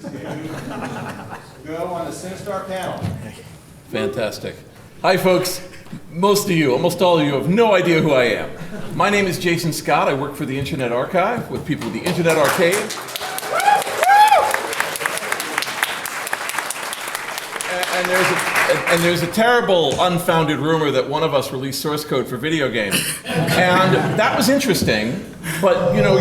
Go on the Sinistar panel. Fantastic. Hi, folks. Most of you, almost all of you, have no idea who I am. My name is Jason Scott. I work for the Internet Archive with people at the Internet Arcade. And there's a terrible, unfounded rumor that one of us released source code for video games, and that was interesting. But you know,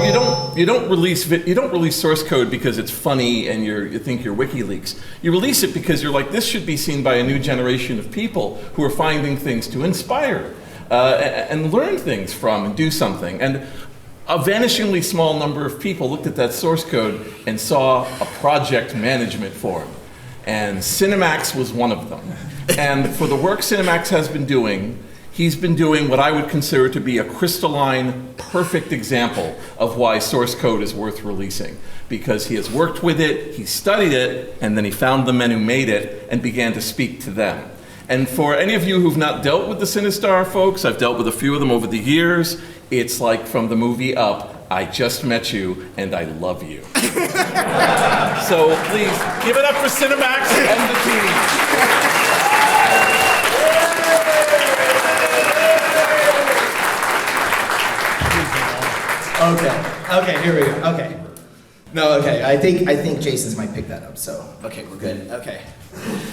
you don't release source code because it's funny and you think you're WikiLeaks. You release it because you're like, this should be seen by a new generation of people who are finding things to inspire and learn things from and do something. And a vanishingly small number of people looked at that source code and saw a project management form. And Cinemax was one of them. And for the work Cinemax has been doing, he's been doing what I would consider to be a crystalline, perfect example of why source code is worth releasing. Because he has worked with it, he studied it, and then he found the men who made it and began to speak to them. And for any of you who've not dealt with the Sinistar folks, I've dealt with a few of them over the years, it's like from the movie Up, I just met you and I love you. So please, give it up for Cinemax and the team. Okay, here we go. Okay. No, okay, I think Jason's might pick that up, so, okay, we're good, okay.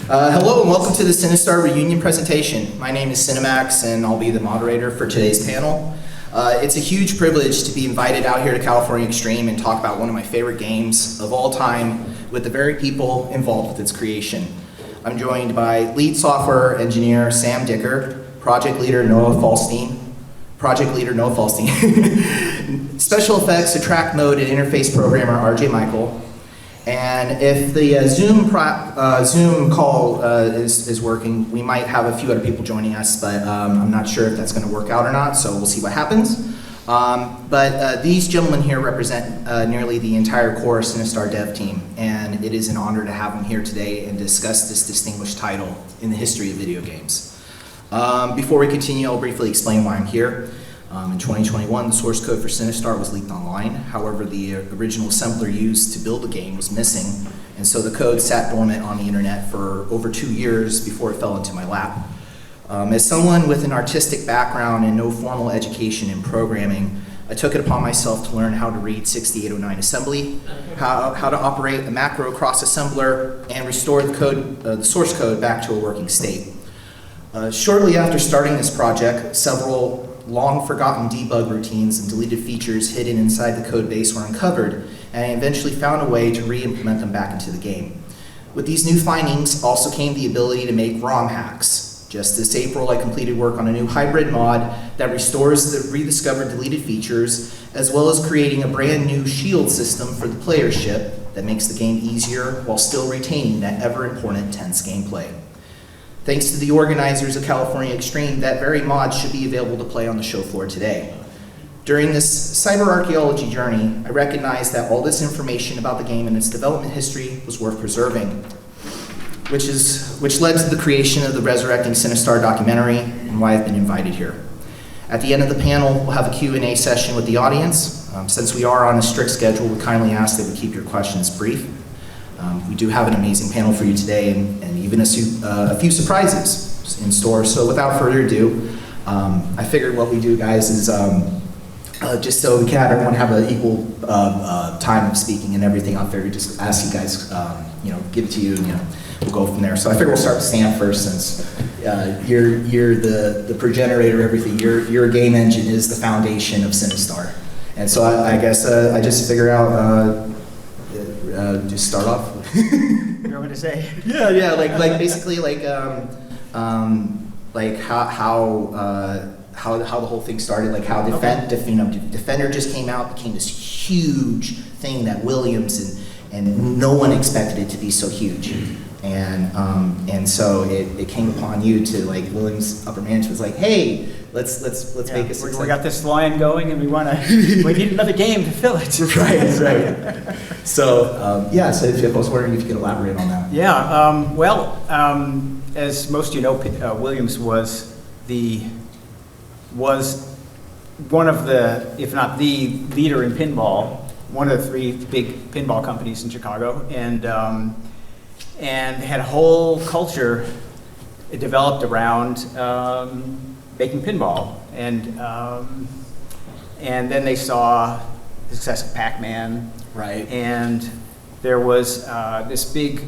Hello and welcome to the Sinistar reunion presentation. My name is Cinemax and I'll be the moderator for today's panel. It's a huge privilege to be invited out here to California Extreme and talk about one of my favorite games of all time with the very people involved with its creation. I'm joined by lead software engineer Sam Dicker, project leader Noah Falstein, special effects, attract mode, and interface programmer RJ Michael. And if the Zoom call is working, we might have a few other people joining us, but I'm not sure if that's going to work out or not, so we'll see what happens. But these gentlemen here represent nearly the entire core Sinistar dev team, and it is an honor to have them here today and discuss this distinguished title in the history of video games. Before we continue, I'll briefly explain why I'm here. In 2021, the source code for Sinistar was leaked online. However, the original assembler used to build the game was missing, and so the code sat dormant on the internet for over 2 years before it fell into my lap. As someone with an artistic background and no formal education in programming, I took it upon myself to learn how to read 6809 assembly, how to operate a macro cross-assembler, and restore the source code back to a working state. Shortly after starting this project, several long-forgotten debug routines and deleted features hidden inside the code base were uncovered, and I eventually found a way to re-implement them back into the game. With these new findings also came the ability to make ROM hacks. Just this April, I completed work on a new hybrid mod that restores the rediscovered deleted features, as well as creating a brand new shield system for the player ship that makes the game easier while still retaining that ever-important tense gameplay. Thanks to the organizers of California Extreme, that very mod should be available to play on the show floor today. During this cyber archaeology journey, I recognized that all this information about the game and its development history was worth preserving, which led to the creation of the Resurrecting Sinistar documentary and why I've been invited here. At the end of the panel, we'll have a Q&A session with the audience. Since we are on a strict schedule, we kindly ask that we keep your questions brief. We do have an amazing panel for you today and even a few surprises in store. So without further ado, I figured what we do, guys, is just so we can have everyone have an equal time of speaking and everything, I figured just ask you guys, give it to you, and we'll go from there. So I figured we'll start with Sam first, since you're the progenitor of everything. Your game engine is the foundation of Sinistar. And so I guess I just figure out, just start off. You know what to say? Yeah, like basically how the whole thing started, like how Defender just came out, became this huge thing that Williams and no one expected it to be so huge. And so it came upon you to, like, Williams' upper management was like, hey, let's make a success. We got this line going, and we need another game to fill it. Right. So so I was wondering if you could elaborate on that. Yeah. As most of you know, Williams was one of the, if not the leader in pinball one of the 3 big pinball companies in Chicago, and had a whole culture developed around making pinball, and then they saw the success of Pac-Man, Right. and there was this big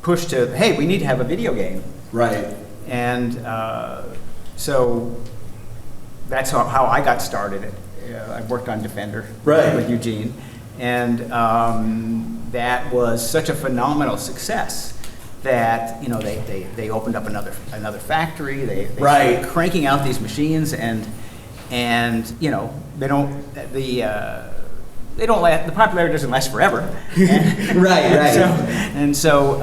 push to, hey, we need to have a video game. Right. And so that's how I got started. I worked on Defender Right. with Eugene, and that was such a phenomenal success that they opened up another factory. They Right. started cranking out these machines, and they don't last. The popularity doesn't last forever. Right. So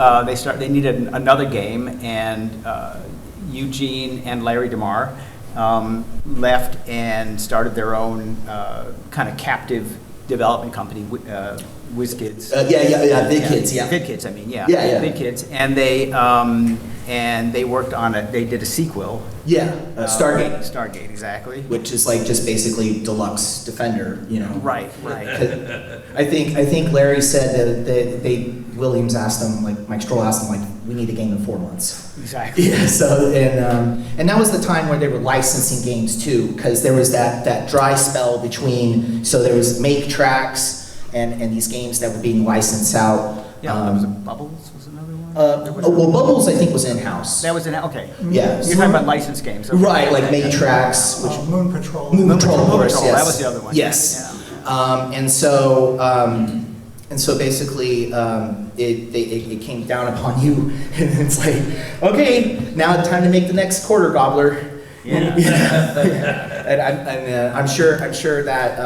they needed another game, and Eugene and Larry DeMar left and started their own kind of captive development company, WizKids. VidKids, yeah. VidKids, I mean, yeah. Yeah. VidKids, and they worked on it. They did a sequel. Yeah, Stargate. Stargate, exactly. Which is like just basically deluxe Defender, Right. I think Larry said that Williams asked him, like Mike Stroll asked him, like, we need a game in 4 months. Exactly. Yeah. So and that was the time where they were licensing games too, because there was that dry spell between. So there was Make Tracks and these games that were being licensed out. Yeah, there was Bubbles was another one. Well, Bubbles I think was in house. That was okay. Yeah. You're talking about licensed games, okay. Right, like Make Tracks, which Moon Patrol. Moon Patrol, of course, yes. That was the other one. Yes. Yeah. And so basically, it came down upon you, and it's like, okay, now it's time to make the next Quarter Gobbler. Yeah. And I'm sure that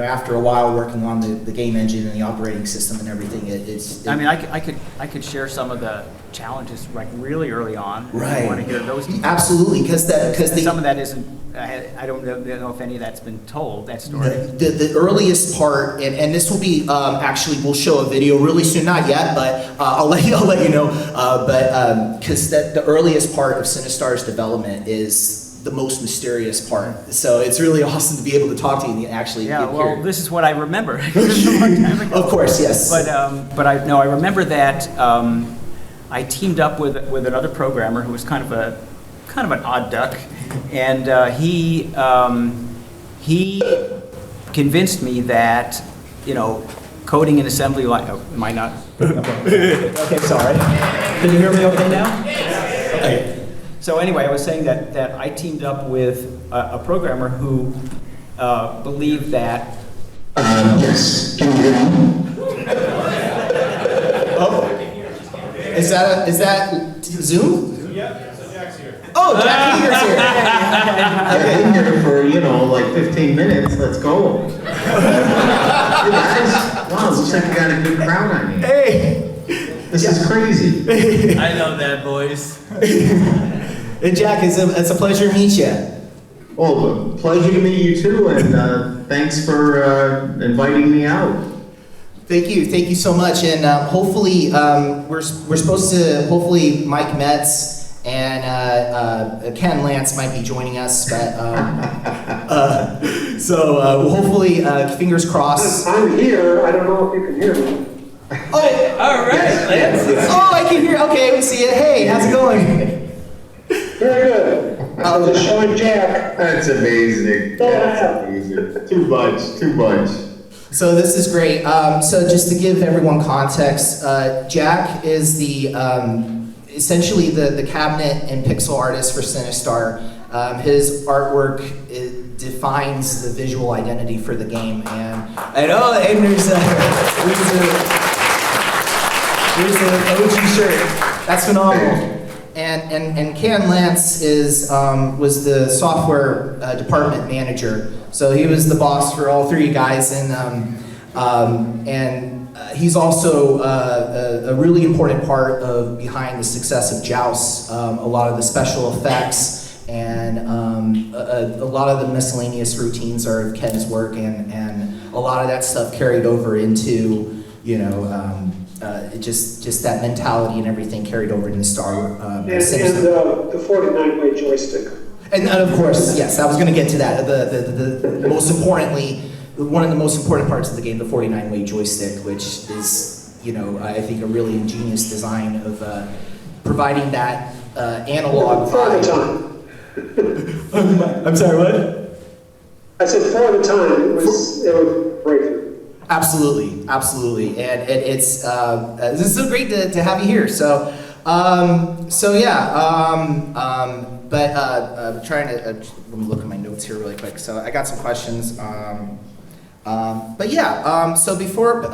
after a while working on the game engine and the operating system and everything, I mean, I could share some of the challenges like really early on. Right. I want to hear those details. Absolutely, because some of that isn't. I don't know if any of that's been told. That story. The earliest part, and this will be actually we'll show a video really soon. Not yet, but I'll let you know. Because the earliest part of Sinistar's development is the most mysterious part. So it's really awesome to be able to talk to you and actually. Yeah. hear. Well, this is what I remember. This is a long time ago. Of course, yes. But I remember that I teamed up with another programmer who was kind of an odd duck, and he convinced me that coding and assembly line. Oh, am I not? Okay, sorry. Can you hear me okay now? Okay. So anyway, I was saying that I teamed up with a programmer who believed that. Yes. Can you hear me? Oh, is that Zoom? Yeah, so Jack's here. Oh, Jack Heater's here. I've been here for, like 15 minutes. Let's go. Hey guys, wow, looks like you got a good crowd on here. Hey. This is crazy. I know that, boys. And Jack, it's a pleasure to meet you. Well, pleasure to meet you too, and thanks for inviting me out. Thank you so much. And hopefully, we're supposed to. Hopefully, Mike Metz and Ken Lance might be joining us, but hopefully, fingers crossed. I'm here. I don't know if you can hear me. Oh, All right, Lance. oh, I can hear. Okay, we see it. Hey, how's it going? Very good. Just showing Jack. That's amazing. That's amazing. Too much. So this is great. So just to give everyone context, Jack is the essentially the cabinet and pixel artist for Sinistar. His artwork defines the visual identity for the game, and there's the OG shirt. That's phenomenal. And Ken Lance was the software department manager, so he was the boss for all 3 guys, and he's also a really important part of behind the success of Joust. A lot of the special effects and a lot of the miscellaneous routines are of Ken's work, and a lot of that stuff carried over into just that mentality and everything carried over into Star. And the 49-way joystick. And of course, yes, I was going to get to that. The most importantly, one of the most important parts of the game, the 49-way joystick, which is, I think a really ingenious design of providing that analog For the vibe. time. I'm sorry, what? I said for the time, it was breakthrough. Absolutely, and it's this is so great to have you here. So, but I'm trying to let me look at my notes here really quick. So I got some questions. So before,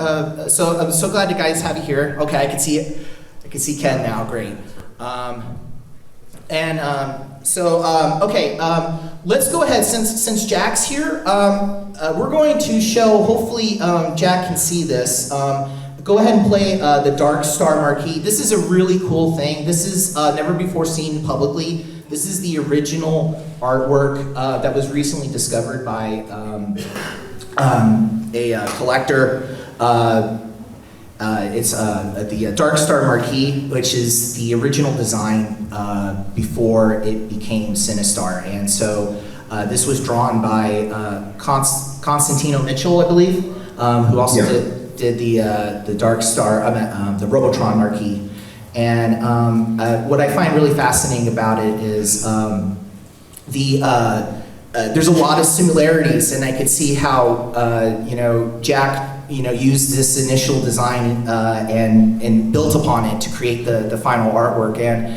so I'm so glad you guys have you here. Okay, I can see it. I can see Ken now. Great. Let's go ahead, since Jack's here, we're going to show, hopefully Jack can see this. Go ahead and play the Dark Star marquee. This is a really cool thing. This is never before seen publicly. This is the original artwork that was recently discovered by a collector. It's the Dark Star marquee, which is the original design before it became Sinistar. And so this was drawn by Constantino Mitchell, I believe, who also did the Dark Star, the Robotron marquee. And what I find really fascinating about it is there's a lot of similarities, and I could see how Jack used this initial design and built upon it to create the final artwork. And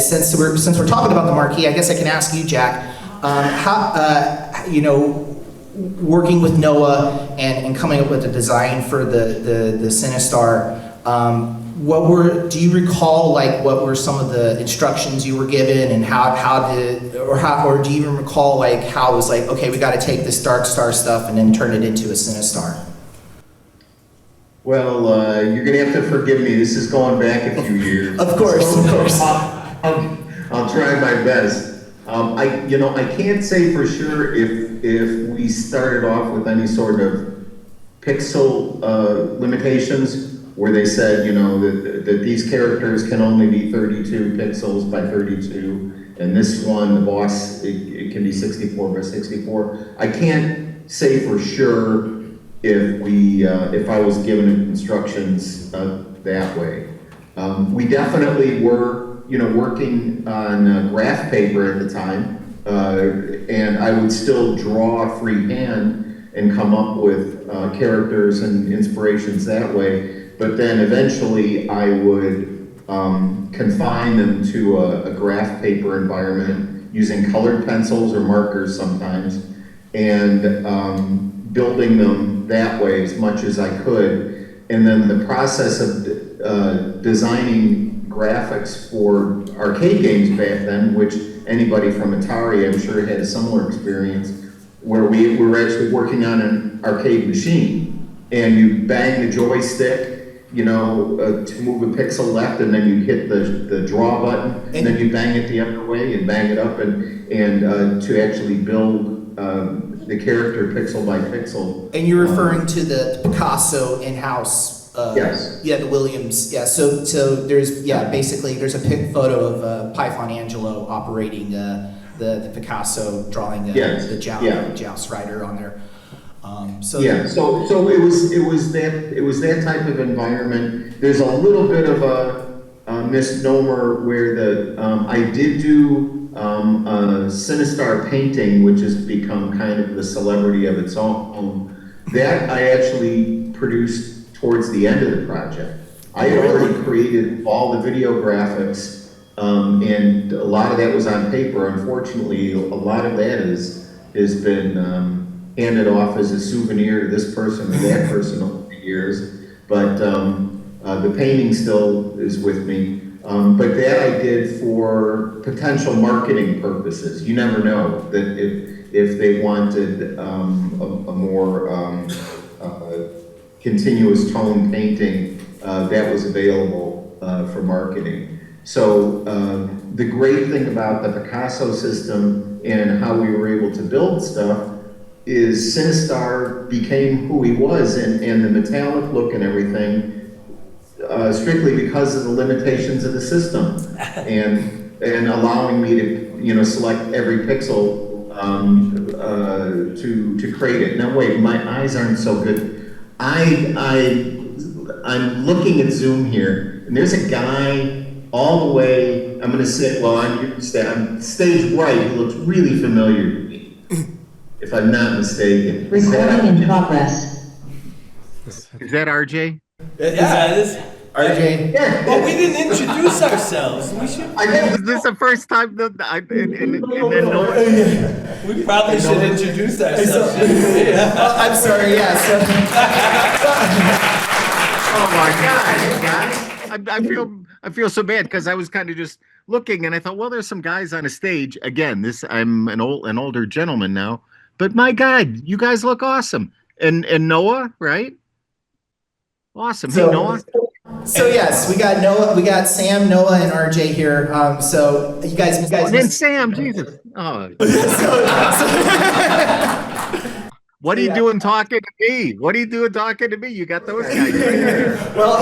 since we're talking about the marquee, I guess I can ask you, Jack, how working with Noah and coming up with a design for the Sinistar. Do you recall what were some of the instructions you were given, and or do you even recall how it was okay, we got to take this Dark Star stuff and then turn it into a Sinistar? Well, you're gonna have to forgive me. This is going back a few years. Of course. I'll try my best. I can't say for sure if we started off with any sort of pixel limitations, where they said, that these characters can only be 32 pixels by 32, and this one, the boss, it can be 64 by 64. I can't say for sure if I was given instructions that way. We definitely were, working on graph paper at the time, and I would still draw freehand and come up with characters and inspirations that way. But then eventually I would confine them to a graph paper environment using colored pencils or markers sometimes, and building them that way as much as I could. And then the process of designing graphics for arcade games back then, which anybody from Atari I'm sure had a similar experience, where we were actually working on an arcade machine, and you bang the joystick to move a pixel left, and then you hit the draw button, and then you bang it the other way and bang it up, and to actually build the character pixel by pixel. And you're referring to the Picasso in-house. Yes. Yeah, the Williams. Yeah. So there's basically there's a photo of Python Angelo operating the Picasso drawing the Joust rider on there. So it was that type of environment. There's a little bit of a misnomer where I did do a Sinistar painting, which has become kind of the celebrity of its own. That I actually produced towards the end of the project. I had already created all the video graphics, and a lot of that was on paper. Unfortunately, a lot of that has been handed off as a souvenir to this person or that person over the years. But the painting still is with me. But that I did for potential marketing purposes. You never know that if they wanted a more continuous tone painting, that was available for marketing. So the great thing about the Picasso system and how we were able to build stuff is Sinistar became who he was, and the metallic look and everything, strictly because of the limitations of the system, and allowing me to select every pixel to create it. Now wait, my eyes aren't so good. I'm looking at Zoom here, and there's a guy all the way. I'm going to say, well, I'm stage right. Who looks really familiar to me, if I'm not mistaken. Recording in progress. Is that RJ? Yeah, it is. RJ. Yeah. Well, we didn't introduce ourselves. We should. Is this the first time that We probably should introduce ourselves. Yeah. I'm sorry, yeah, so. Oh my God, guys! I feel so bad because I was kind of just looking and I thought, well, there's some guys on a stage. Again, I'm an older gentleman now, but my God, you guys look awesome. And Noah, right? Awesome. Hey, Noah. So yes, we got Noah, we got Sam, Noah, and RJ here. So you guys. And then Sam, Jesus. Oh. What are you doing talking to me? What are you doing talking to me? You got those guys right there. Well,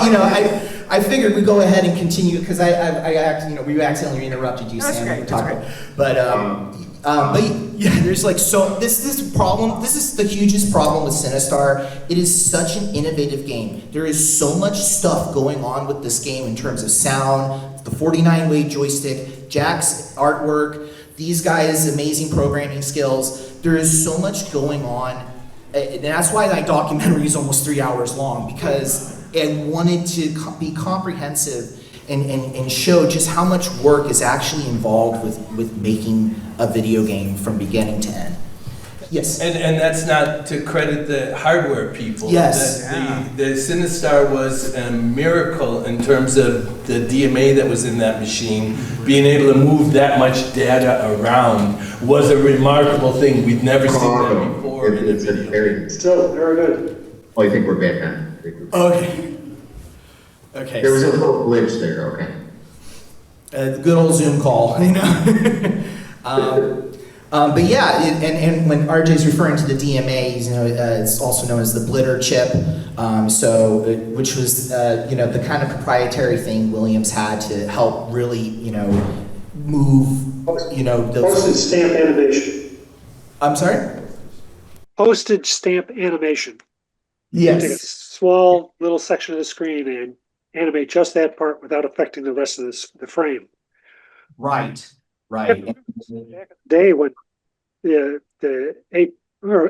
I figured we'd go ahead and continue because we accidentally interrupted you, Sam. Great, talking. But yeah, there's like this problem. This is the hugest problem with Sinistar. It is such an innovative game. There is so much stuff going on with this game in terms of sound, the 49-way joystick, Jack's artwork, these guys' amazing programming skills. There is so much going on. And that's why that documentary is almost 3 hours long, because I wanted to be comprehensive and show just how much work is actually involved with making a video game from beginning to end. Yes. And that's not to credit the hardware people. Yes. The Sinistar was a miracle in terms of the DMA that was in that machine. Being able to move that much data around was a remarkable thing. We'd never seen that before in a video. Still, very good. Oh, I think we're back on. Okay. There was a little glitch there. Okay. The good old Zoom call, you know. But yeah, and when RJ's referring to the DMAs, it's also known as the Blitter chip. Which was the kind of proprietary thing Williams had to help really move those. Postage stamp animation. I'm sorry. Postage stamp animation. Yes. Take a small little section of the screen and animate just that part without affecting the rest of the frame. Right. Back in the day when the 8 well,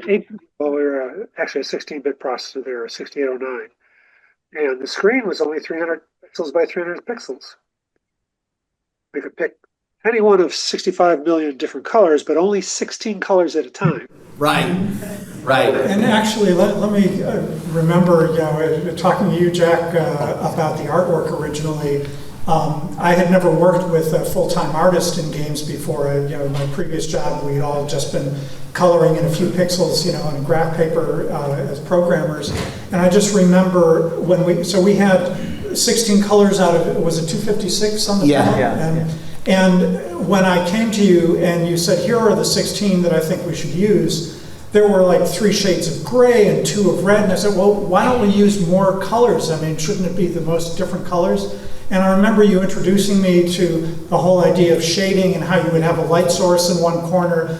we were actually a 16-bit processor there, a 6809, and the screen was only 300 pixels by 300 pixels. We could pick any one of 65 million different colors, but only 16 colors at a time. Right. And actually, let me remember, talking to you, Jack, about the artwork originally. I had never worked with a full-time artist in games before. My previous job, we'd all just been coloring in a few pixels, on graph paper as programmers. And I just remember when we had 16 colors out of it. Was it 256 on the panel? And when I came to you and you said, here are the 16 that I think we should use, there were like 3 shades of gray and 2 of red. And I said, well, why don't we use more colors? I mean, shouldn't it be the most different colors? And I remember you introducing me to the whole idea of shading and how you would have a light source in one corner,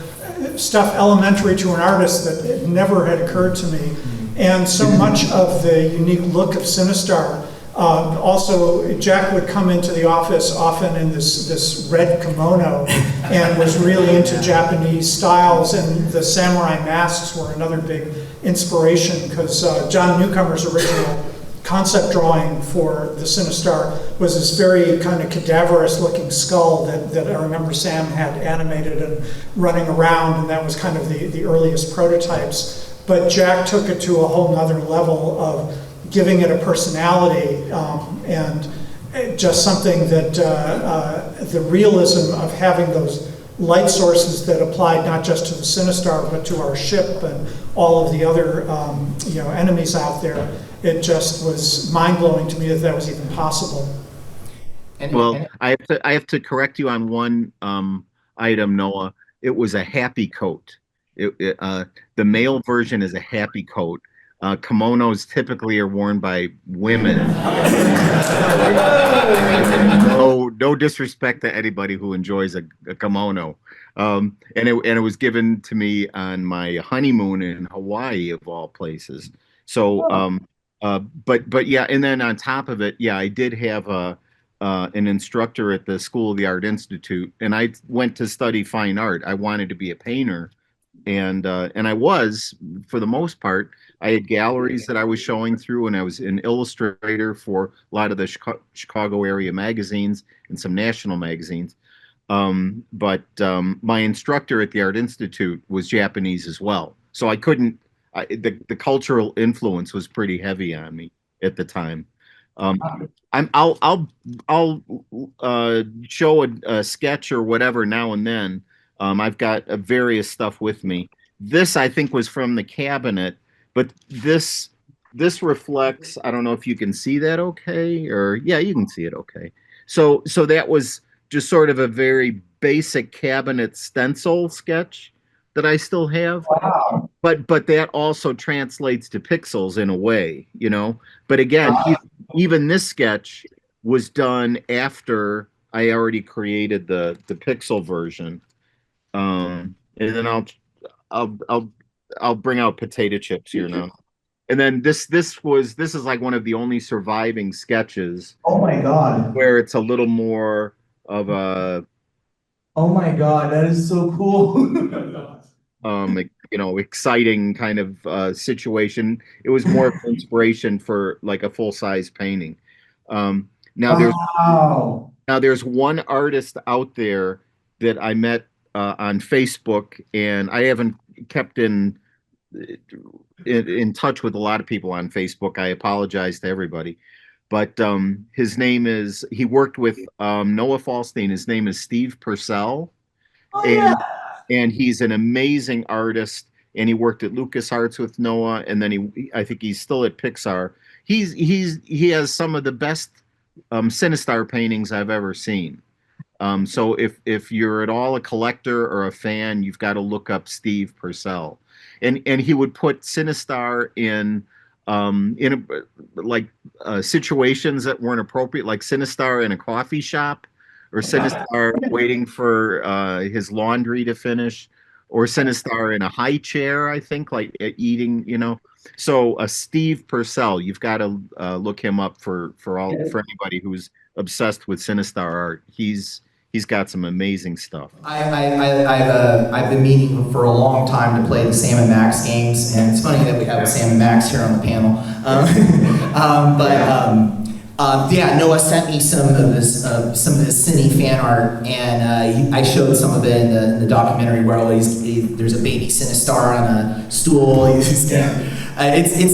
stuff elementary to an artist that it never had occurred to me. And so much of the unique look of Sinistar. Also, Jack would come into the office often in this red kimono and was really into Japanese styles, and the samurai masks were another big inspiration because John Newcomer's original concept drawing for the Sinistar was this very kind of cadaverous looking skull that I remember Sam had animated and running around, and that was kind of the earliest prototypes. But Jack took it to a whole nother level of giving it a personality and just something that the realism of having those light sources that applied not just to the Sinistar but to our ship and all of the other enemies out there. It just was mind-blowing to me that was even possible. Well, I have to correct you on one item, Noah. It was a happy coat. The male version is a happy coat. Kimonos typically are worn by women. No disrespect to anybody who enjoys a kimono. And it was given to me on my honeymoon in Hawaii, of all places. So, but yeah, and then on top of it, yeah, I did have an instructor at the School of the Art Institute, and I went to study fine art. I wanted to be a painter, and I was, for the most part. I had galleries that I was showing through, and I was an illustrator for a lot of the Chicago area magazines and some national magazines. But my instructor at the Art Institute was Japanese as well, so I couldn't. The cultural influence was pretty heavy on me at the time. I'll show a sketch or whatever now and then. I've got various stuff with me. This I think was from the cabinet, but this reflects. I don't know if you can see that okay, or yeah, you can see it okay. So that was just sort of a very basic cabinet stencil sketch that I still have. Wow. But that also translates to pixels in a way, you know. But again, even this sketch was done after I already created the pixel version. And then I'll bring out potato chips here now. And then this is like one of the only surviving sketches. Oh my God. Where it's a little more of a. Oh my God, that is so cool. Exciting kind of situation. It was more of an inspiration for like a full-size painting. Now there's one artist out there that I met on Facebook, and I haven't kept in touch with a lot of people on Facebook. I apologize to everybody, but his name is. He worked with Noah Falstein. His name is Steve Purcell, and he's an amazing artist. And he worked at LucasArts with Noah, and then I think he's still at Pixar. He has some of the best Sinistar paintings I've ever seen. So if you're at all a collector or a fan, you've got to look up Steve Purcell, and he would put Sinistar in situations that weren't appropriate, like Sinistar in a coffee shop, or Sinistar waiting for his laundry to finish, or Sinistar in a high chair, I think, like eating, you know. So Steve Purcell, you've got to look him up for anybody who's obsessed with Sinistar art. He's got some amazing stuff. I've been meaning for a long time to play the Sam and Max games, and it's funny that we have Sam and Max here on the panel. Noah sent me some of his Cine fan art, and I showed some of it in the documentary where there's a baby Sinistar on a stool. It's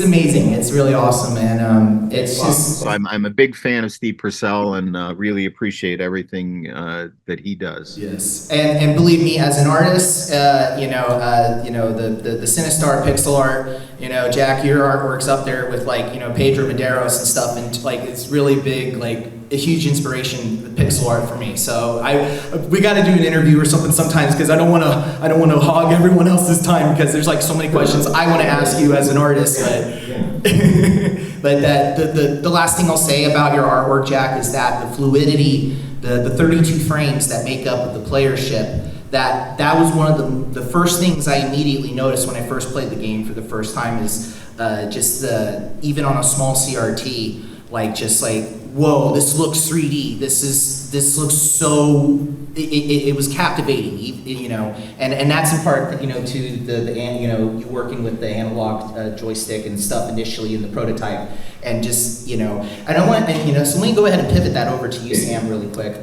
amazing. It's really awesome, and it's just. So I'm a big fan of Steve Purcell, and really appreciate everything that he does. Yes, and believe me, as an artist, the Sinistar pixel art. Jack, your artwork's up there with Pedro Medeiros and stuff, and it's really big, a huge inspiration, the pixel art for me. So we got to do an interview or something sometimes, because I don't want to hog everyone else's time, because there's so many questions I want to ask you as an artist. But the last thing I'll say about your artwork, Jack, is that the fluidity, the 32 frames that make up the player ship. That was one of the first things I immediately noticed when I first played the game for the first time, is even on a small CRT, whoa, this looks 3D. This looks so. It was captivating, and that's in part, to you working with the analog joystick and stuff initially in the prototype, and just and I want so let me go ahead and pivot that over to you, Sam, really quick.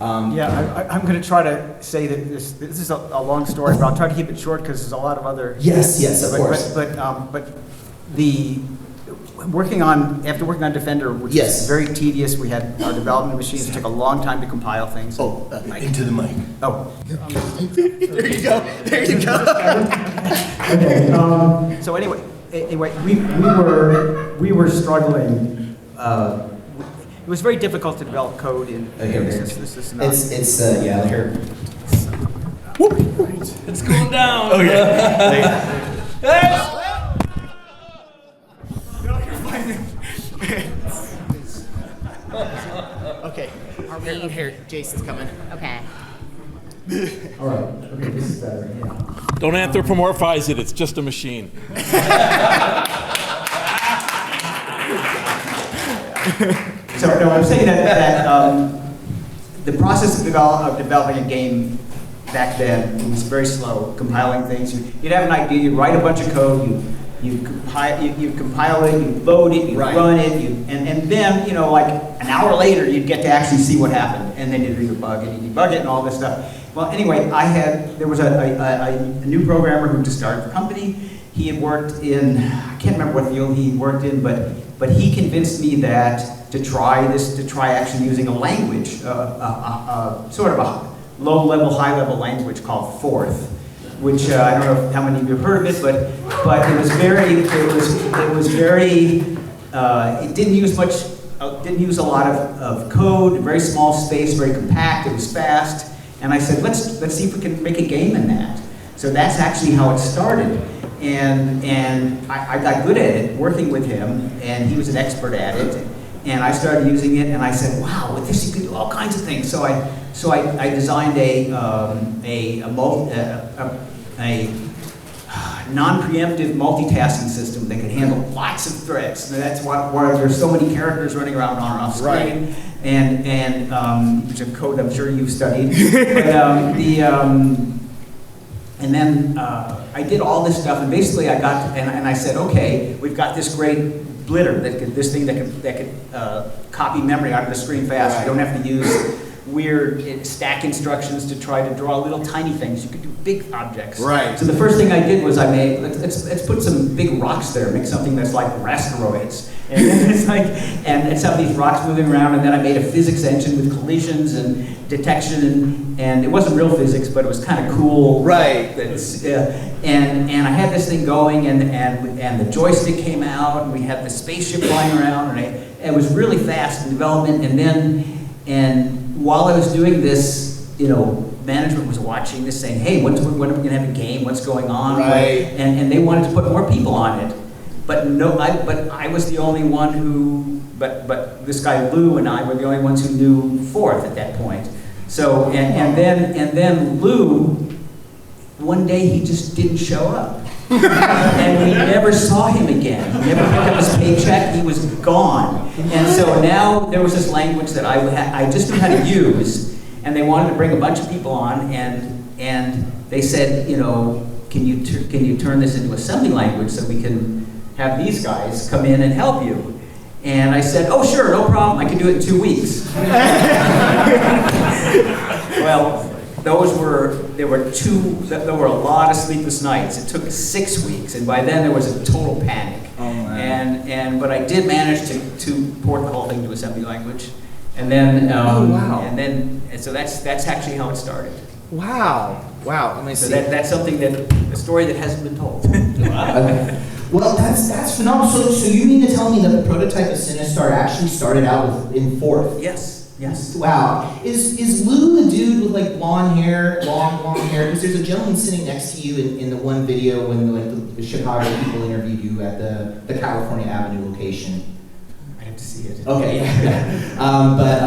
I'm going to try to say that this is a long story, but I'll try to keep it short, because there's a lot of other. Yes, of course. But after working on Defender, which is very tedious, we had our development machines. It took a long time to compile things. Into the mic. Oh. There you go. Okay. So anyway, we were struggling. It was very difficult to develop code in this not. Here. It's going down. Okay. Here, Jason's coming. Okay. All right. Okay, this is better. Yeah. Don't anthropomorphize it, it's just a machine. So no, I'm saying that the process of developing a game back then was very slow. Compiling things, you'd have an idea, you'd write a bunch of code, you compile it, you load it, you run it, and then like an hour later you'd get to actually see what happened, and then you'd debug it, you debug it, and all this stuff. Well, anyway, there was a new programmer who just started the company. He had worked in, I can't remember what field he worked in, but he convinced me that to try actually using a language, sort of a low-level, high-level language called Forth, which I don't know how many of you have heard of it, but it was very, it didn't use much, didn't use a lot of code, very small space, very compact, it was fast, and I said, let's see if we can make a game in that. So that's actually how it started. And I got good at it, working with him, and he was an expert at it. And I started using it, and I said, "Wow, with this you can do all kinds of things." So I designed a non-preemptive multitasking system that could handle lots of threads. And that's why there's so many characters running around on and off screen. And which is code I'm sure you've studied. But, and then I did all this stuff, and basically I got, and I said, okay, we've got this great blitter, this thing that could copy memory out of the screen fast. You don't have to use weird stack instructions to try to draw little tiny things. You could do big objects. Right. So the first thing I did was I made, let's put some big rocks there, make something that's like asteroids. And it's like, and it's have these rocks moving around, and then I made a physics engine with collisions and detection, and it wasn't real physics, but it was kind of cool. Right. And I had this thing going, and the joystick came out, and we had the spaceship flying around, and it was really fast in development. And while I was doing this, management was watching this, saying, "Hey, when are we going to have a game? What's going on?" Right. And they wanted to put more people on it. But I was the only one who, but this guy Lou and I were the only ones who knew Forth at that point. So, and then Lou, one day he just didn't show up. And we never saw him again. He never picked up his paycheck, he was gone. And so now there was this language that I just knew how to use, and they wanted to bring a bunch of people on, and they said, can you turn this into assembly language so we can have these guys come in and help you? And I said, oh sure, no problem, I can do it in 2 weeks. Well, there were a lot of sleepless nights. It took 6 weeks, and by then there was a total panic. Oh, man. But I did manage to port the whole thing to assembly language, and then wow. and so that's actually how it started. Wow. Let me So see. that's something a story that hasn't been told. Well, that's phenomenal. So you mean to tell me that the prototype of Sinistar actually started out in Forth? Yes. Wow. Is Lou the dude with like blonde hair, long hair? Because there's a gentleman sitting next to you in the one video when the Chicago people interviewed you at the California Avenue location. I have to see it. Okay, yeah. But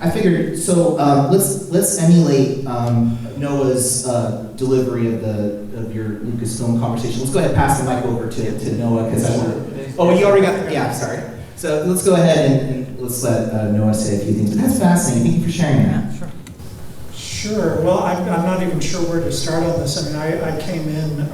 I figured, so let's emulate Noah's delivery of your Lucasfilm conversation. Let's go ahead and pass the mic over to Noah, because I want to. Oh, you already got. Yeah, sorry. So let's go ahead and let's let Noah say a few things. But that's fascinating. Thank you for sharing that. Sure. Well, I'm not even sure where to start on this. I mean, I came in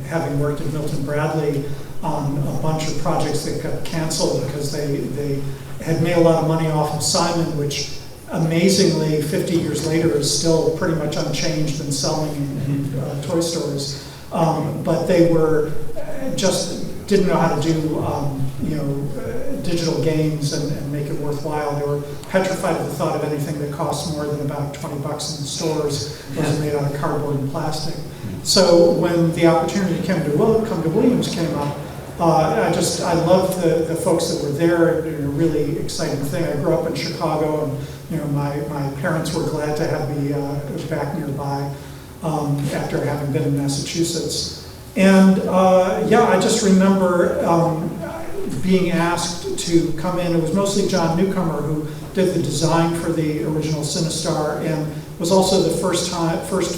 having worked at Milton Bradley on a bunch of projects that got canceled because they had made a lot of money off of Simon, which amazingly 50 years later is still pretty much unchanged and selling in toy stores. But they were just didn't know how to do digital games and make it worthwhile. They were petrified of the thought of anything that costs more than about $20 in the stores was made out of cardboard and plastic. So when the opportunity to come to Williams came up, I loved the folks that were there. It was a really exciting thing. I grew up in Chicago, and my parents were glad to have me back nearby after having been in Massachusetts. And I just remember being asked to come in. It was mostly John Newcomer who did the design for the original Sinistar and was also the first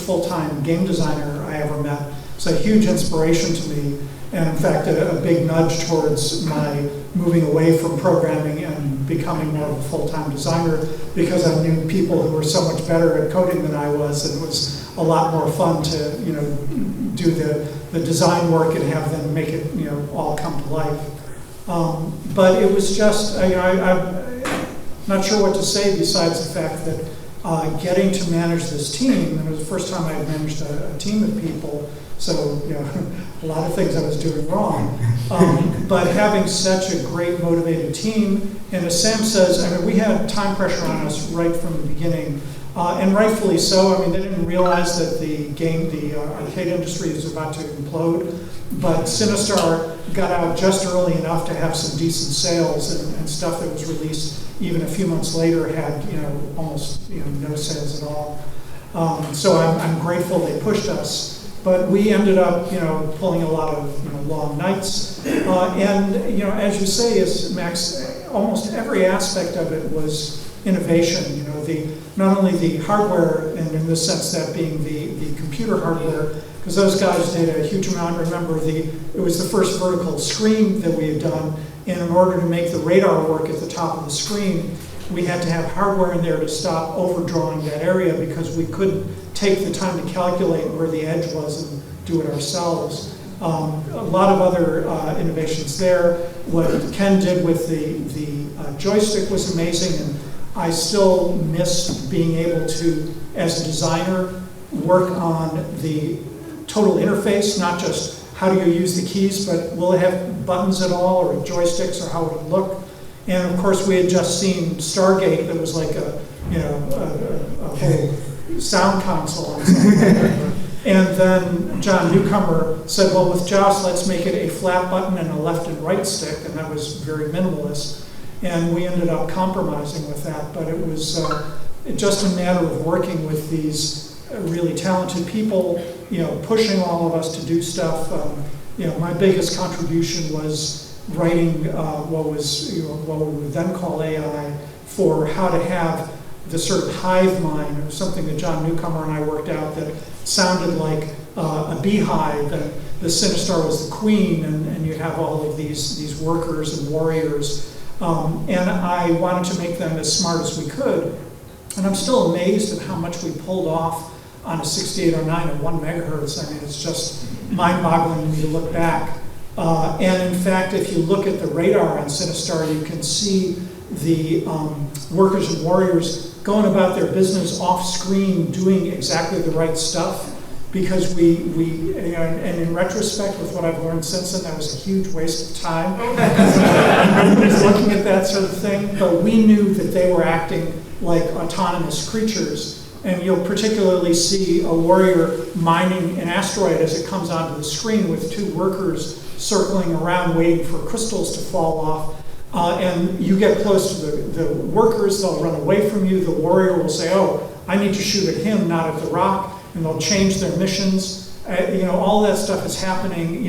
full-time game designer I ever met. It's a huge inspiration to me, and in fact a big nudge towards my moving away from programming and becoming more of a full-time designer, because I knew people who were so much better at coding than I was, and it was a lot more fun to do the design work and have them make it all come to life. But it was just I'm not sure what to say besides the fact that getting to manage this team, and it was the first time I had managed a team of people, so a lot of things I was doing wrong. But having such a great motivated team, and as Sam says, I mean, we had time pressure on us right from the beginning, and rightfully so. I mean, they didn't realize that the arcade industry is about to implode, but Sinistar got out just early enough to have some decent sales, and stuff that was released even a few months later had almost no sales at all. So I'm grateful they pushed us. But we ended up, pulling a lot of long nights, and as you say, as Max, almost every aspect of it was innovation. Not only the hardware, and in this sense that being the computer hardware, because those guys did a huge amount. Remember, it was the first vertical screen that we had done, and in order to make the radar work at the top of the screen, we had to have hardware in there to stop overdrawing that area, because we couldn't take the time to calculate where the edge was and do it ourselves. A lot of other innovations there. What Ken did with the joystick was amazing, and I still miss being able to, as a designer, work on the total interface, not just how do you use the keys, but will it have buttons at all, or joysticks, or how would it look? And of course, we had just seen Stargate, that was like a whole sound console on something. And then John Newcomer said, well, with Joust, let's make it a flat button and a left and right stick, and that was very minimalist. And we ended up compromising with that, but it was just a matter of working with these really talented people, pushing all of us to do stuff. My biggest contribution was writing what we would then call AI, for how to have the sort of hive mind, or something that John Newcomer and I worked out that sounded like a beehive, and the Sinistar was the queen, and you'd have all of these workers and warriors. And I wanted to make them as smart as we could. And I'm still amazed at how much we pulled off on a 6809 at 1 megahertz. I mean, it's just mind-boggling to me to look back. And in fact, if you look at the radar on Sinistar, you can see the workers and warriors going about their business off-screen, doing exactly the right stuff, because and in retrospect, with what I've learned since then, that was a huge waste of time. Everybody's looking at that sort of thing, but we knew that they were acting like autonomous creatures. And you'll particularly see a warrior mining an asteroid as it comes onto the screen, with 2 workers circling around waiting for crystals to fall off. And you get close to the workers, they'll run away from you. The warrior will say, oh, I need to shoot at him, not at the rock. And they'll change their missions. All that stuff is happening,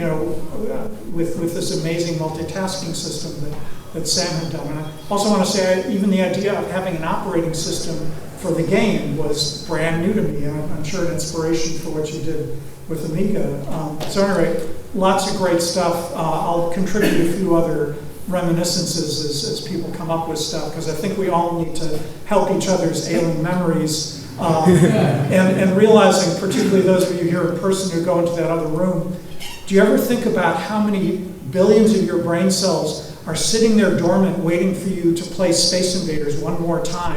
with this amazing multitasking system that Sam had done. And I also want to say, even the idea of having an operating system for the game was brand new to me, and I'm sure an inspiration for what you did with Amiga. So anyway, lots of great stuff. I'll contribute a few other reminiscences as people come up with stuff, because I think we all need to help each other's ailing memories. And realizing, particularly those of you here in person who go into that other room, do you ever think about how many billions of your brain cells are sitting there dormant, waiting for you to play Space Invaders one more time?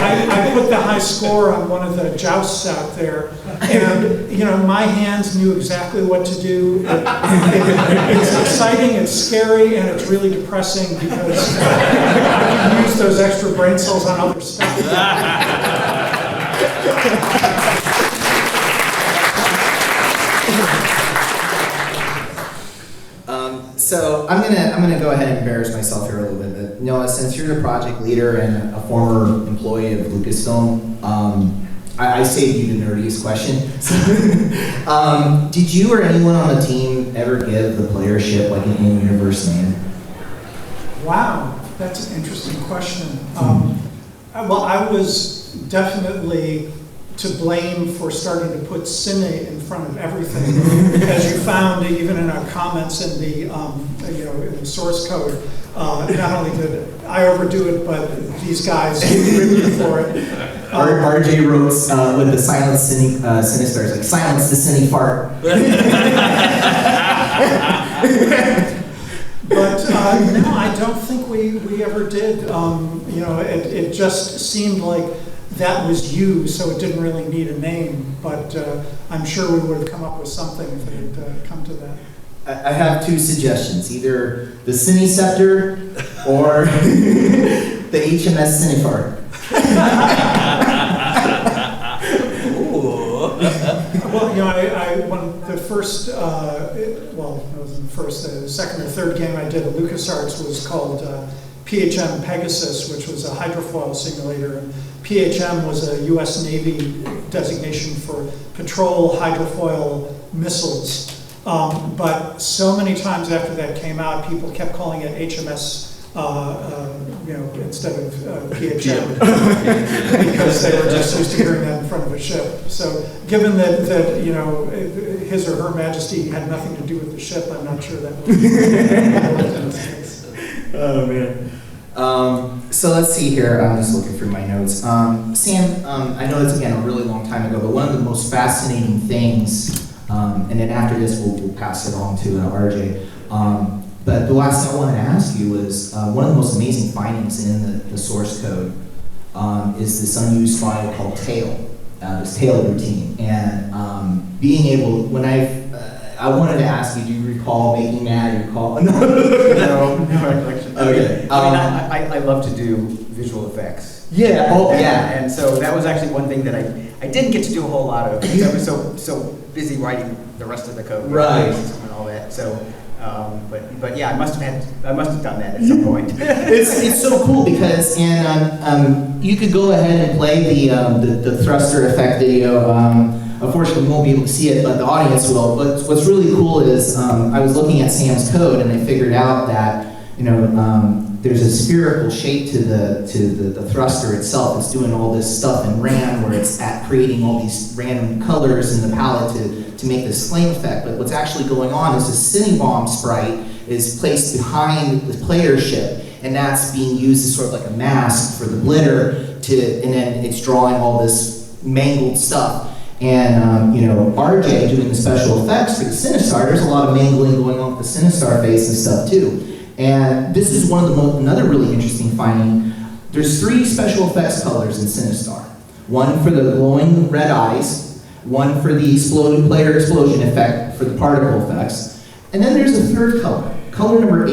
I put the high score on one of the jousts out there, and my hands knew exactly what to do. It's exciting, it's scary, and it's really depressing, because I can use those extra brain cells on other stuff. So I'm gonna go ahead and embarrass myself here a little bit. But since you're the project leader and a former employee of Lucasfilm, I saved you the nerdiest question. Did you or anyone on the team ever give the player ship like an in-universe name? Wow, that's an interesting question. Well, I was definitely to blame for starting to put Cine in front of everything, as you found even in our comments in the in the source code. Not only did I overdo it, but these guys ripped me for it. RJ wrote with the silent Sinistar, it's like silence the Cine fart. But no, I don't think we ever did. It just seemed like that was you, so it didn't really need a name. But I'm sure we would have come up with something if it had come to that. I have two suggestions, either the Sinistar or the HMS Cinefart. Well, when the first, it wasn't the first, the second or third game I did at LucasArts was called PHM Pegasus, which was a hydrofoil simulator. And PHM was a U.S. Navy designation for patrol hydrofoil missiles. But so many times after that came out, people kept calling it HMS, instead of PHM, because they were just used to hearing that in front of a ship. So, given that His or Her Majesty had nothing to do with the ship, I'm not sure that was. Oh man. So let's see here. I'm just looking through my notes. Sam, I know it's again a really long time ago, but one of the most fascinating things. And then after this, we'll pass it on to RJ. But the last thing I wanted to ask you was one of the most amazing findings in the source code is this unused file called tail, this tail routine. And being able, when I wanted to ask you, do you recall making that? No recollection. Okay. I love to do visual effects. Yeah. And so that was actually one thing that I didn't get to do a whole lot of because I was so busy writing the rest of the code, right, and all that. So, but yeah, I must have done that at some point. it's so cool because you could go ahead and play the thruster effect video. Unfortunately, we won't be able to see it, but the audience will. But what's really cool is I was looking at Sam's code and I figured out that there's a spherical shape to the thruster itself. It's doing all this stuff in RAM where it's creating all these random colors in the palette to make this flame effect. But what's actually going on is the Cinebomb sprite is placed behind the player ship, and that's being used as sort of like a mask for the blitter and then it's drawing all this mangled stuff. And RJ doing the special effects for the Sinistar, there's a lot of mangling going on with the Sinistar face and stuff too. And this is another really interesting finding. There's 3 special effects colors in Sinistar. One for the glowing red eyes, one for the player explosion effect for the particle effects, and then there's a third color, color number 8.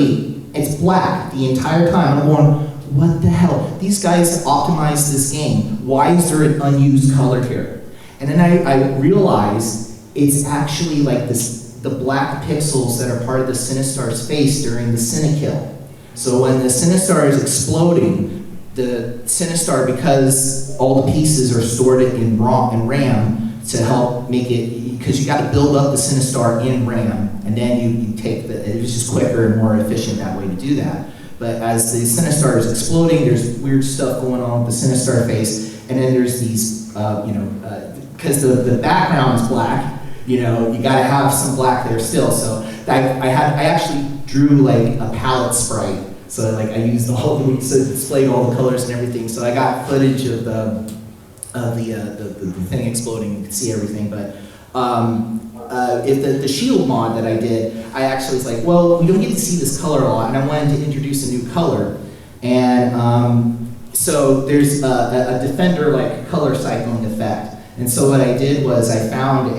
It's black the entire time. I'm going, what the hell? These guys optimized this game. Why is there an unused color here? And then I realized it's actually like the black pixels that are part of the Sinistar's face during the Cinekill. So when the Sinistar is exploding, the Sinistar, because all the pieces are stored in RAM to help make it, because you got to build up the Sinistar in RAM, and then you take it's just quicker and more efficient that way to do that. But as the Sinistar is exploding, there's weird stuff going on with the Sinistar face, and then there's these, because the background is black, you gotta have some black there still. So I actually drew like a palette sprite. So like I used displayed all the colors and everything. So I got footage of the thing exploding. You can see everything. But if the shield mod that I did, I actually was like, well, we don't get to see this color a lot, and I wanted to introduce a new color. And so there's a defender like color cycling effect. And so what I did was I found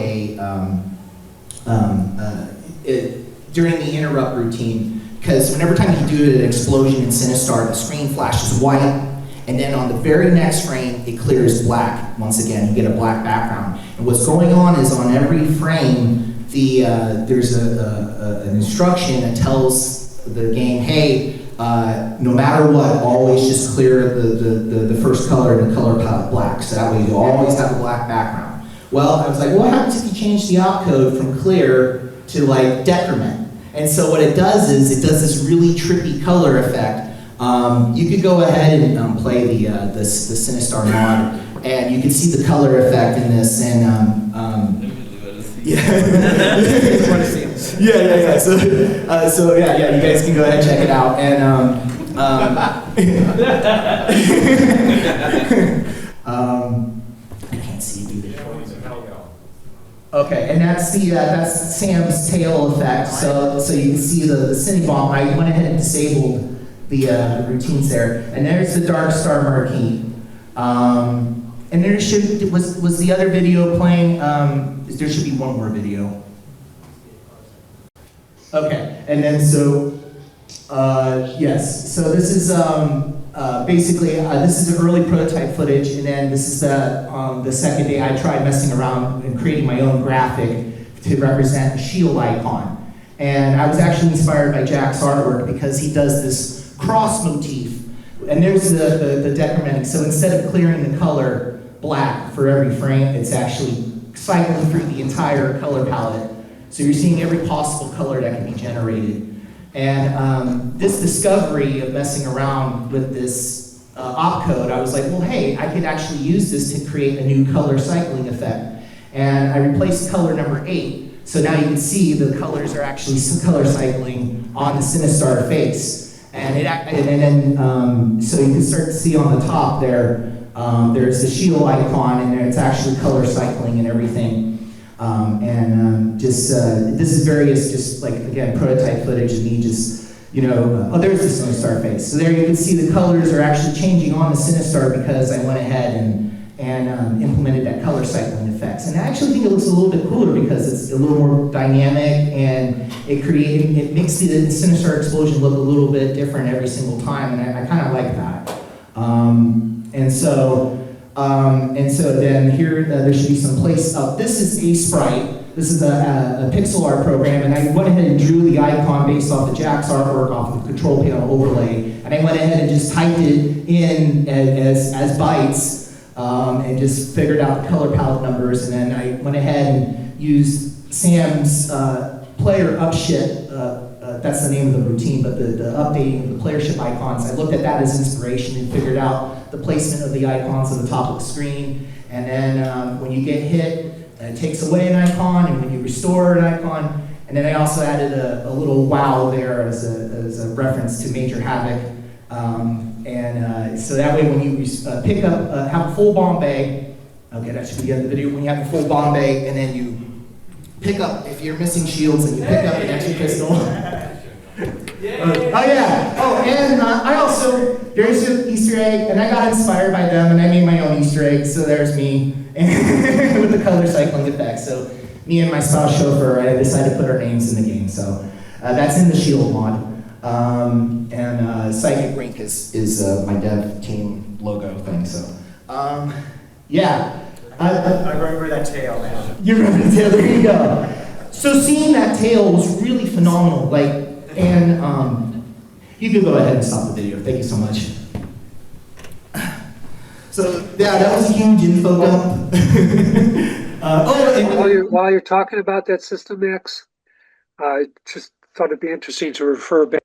during the interrupt routine, because whenever time you do an explosion in Sinistar, the screen flashes white, and then on the very next frame, it clears black. Once again, you get a black background. And what's going on is on every frame, there's an instruction that tells the game, hey, no matter what, always just clear the first color in the color palette black. So that way you always have a black background. Well, I was like, what happens if you change the opcode from clear to like decrement? And so what it does is it does this really trippy color effect. You could go ahead and play the Sinistar mod, and you can see the color effect in this. And yeah, yeah. So yeah, you guys can go ahead and check it out. And I can't see it either. Okay, and that's Sam's tail effect. So you can see the Cinebomb. I went ahead and disabled the routines there, and there's the Dark Star marquee. And there was the other video playing. There should be one more video. Okay, and then yes. So this is basically this is the early prototype footage, and then this is the second day I tried messing around and creating my own graphic to represent a shield icon. And I was actually inspired by Jack's artwork because he does this cross motif. And there's the decrementing. So instead of clearing the color black for every frame, it's actually cycling through the entire color palette. So you're seeing every possible color that can be generated. And this discovery of messing around with this opcode, I was like, well, hey, I could actually use this to create a new color cycling effect. And I replaced color number 8. So now you can see the colors are actually color cycling on the Sinistar face. And so you can start to see on the top there, there's the shield icon, and it's actually color cycling and everything. This is various, just like, again, prototype footage of me just, oh, there's the Sinistar face. So there you can see the colors are actually changing on the Sinistar because I went ahead and implemented that color cycling effects. And I actually think it looks a little bit cooler because it's a little more dynamic, and it makes the Sinistar explosion look a little bit different every single time, and I kind of like that. And so then here, there should be some place up. This is a sprite. This is a pixel art program, and I went ahead and drew the icon based off of Jack's artwork off of the control panel overlay, and I went ahead and just typed it in as bytes, and just figured out the color palette numbers, and then I went ahead and used Sam's player upship. That's the name of the routine, but the updating of the playership icons, I looked at that as inspiration and figured out the placement of the icons on the top of the screen. And then when you get hit, it takes away an icon, and when you restore an icon, and then I also added a little wow there as a reference to Major Havoc. So that way when you pick up, have a full Bombay, okay, that should be in the video, when you have a full Bombay, and then you pick up, if you're missing shields, and you pick up an extra pistol. Oh yeah, oh, and I also, there's an Easter egg, and I got inspired by them, and I made my own Easter egg, so there's me, with the color cycling effect. So me and my spouse chauffeur, I decided to put our names in the game, so that's in the shield mod. Psychic Rink is my dev team logo thing, so, yeah. I remember that tail now. You remember the tail, there you go. So seeing that tail was really phenomenal, you can go ahead and stop the video, thank you so much. So, yeah, that was a huge info dump. While you're talking about that system, Max, I just thought it'd be interesting to refer back.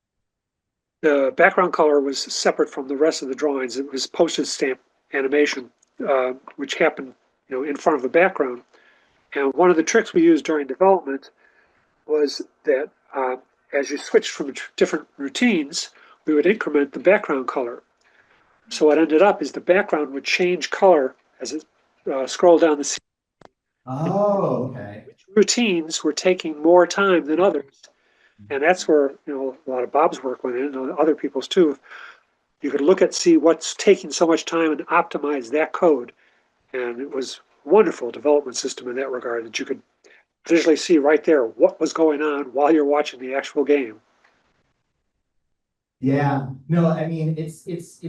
The background color was separate from the rest of the drawings. It was postage stamp animation, which happened, in front of the background. And one of the tricks we used during development was that as you switched from different routines, we would increment the background color. So what ended up is the background would change color as it scrolled down the scene. Oh, okay. Which routines were taking more time than others. And that's where, a lot of Bob's work went in, and other people's too. You could look at, see what's taking so much time and optimize that code. And it was a wonderful development system in that regard, that you could visually see right there what was going on while you're watching the actual game. Yeah, no, I mean, it's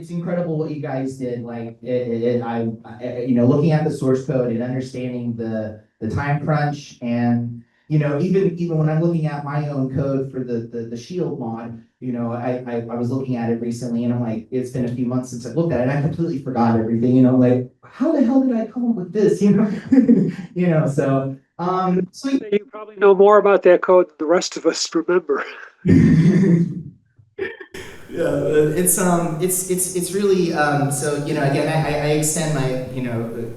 incredible what you guys did. Like, looking at the source code and understanding the time crunch, and even when I'm looking at my own code for the shield mod, I was looking at it recently and I'm like, it's been a few months since I've looked at it and I completely forgot everything, like, how the hell did I come up with this, so You probably know more about that code than the rest of us remember. It's really so again I extend my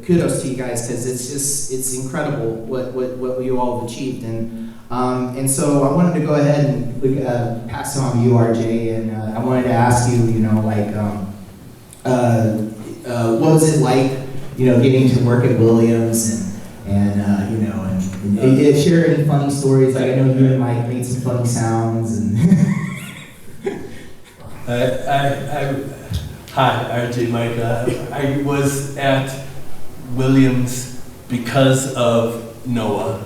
kudos to you guys because it's incredible what you all have achieved and so I wanted to go ahead and pass it on to you, RJ, and I wanted to ask you what was it like getting to work at Williams and share any funny stories. Like I know you and Mike made some funny sounds and. Hi, RJ Mike. I was at Williams because of Noah.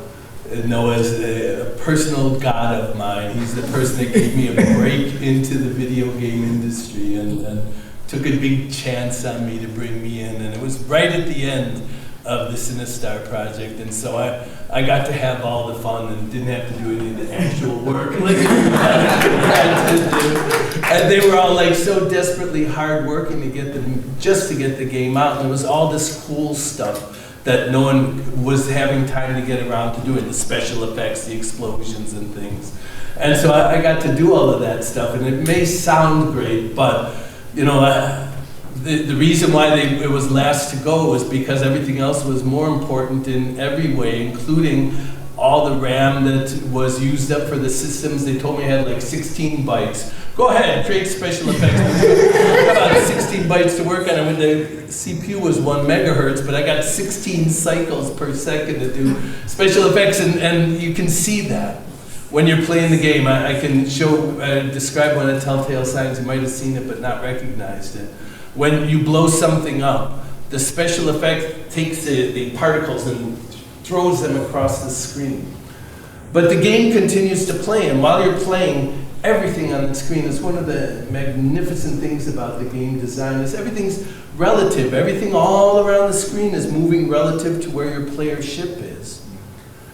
Noah's a personal god of mine. He's the person that gave me a break into the video game industry and took a big chance on me to bring me in. And it was right at the end of the Sinistar project, and so I got to have all the fun and didn't have to do any of the actual work like I had to do. And they were all like so desperately hard working to get the game out, and there was all this cool stuff that no one was having time to get around to doing, the special effects, the explosions and things. And so I got to do all of that stuff, and it may sound great, but the reason why it was last to go was because everything else was more important in every way, including all the RAM that was used up for the systems. They told me I had like 16 bytes. Go ahead, create special effects. About 16 bytes to work on it. When the CPU was 1 megahertz, but I got 16 cycles per second to do special effects, and you can see that when you're playing the game. I can describe one of the telltale signs. You might have seen it but not recognized it. When you blow something up, the special effect takes the particles and throws them across the screen. But the game continues to play, and while you're playing, everything on the screen is one of the magnificent things about the game design is everything's relative. Everything all around the screen is moving relative to where your player ship is.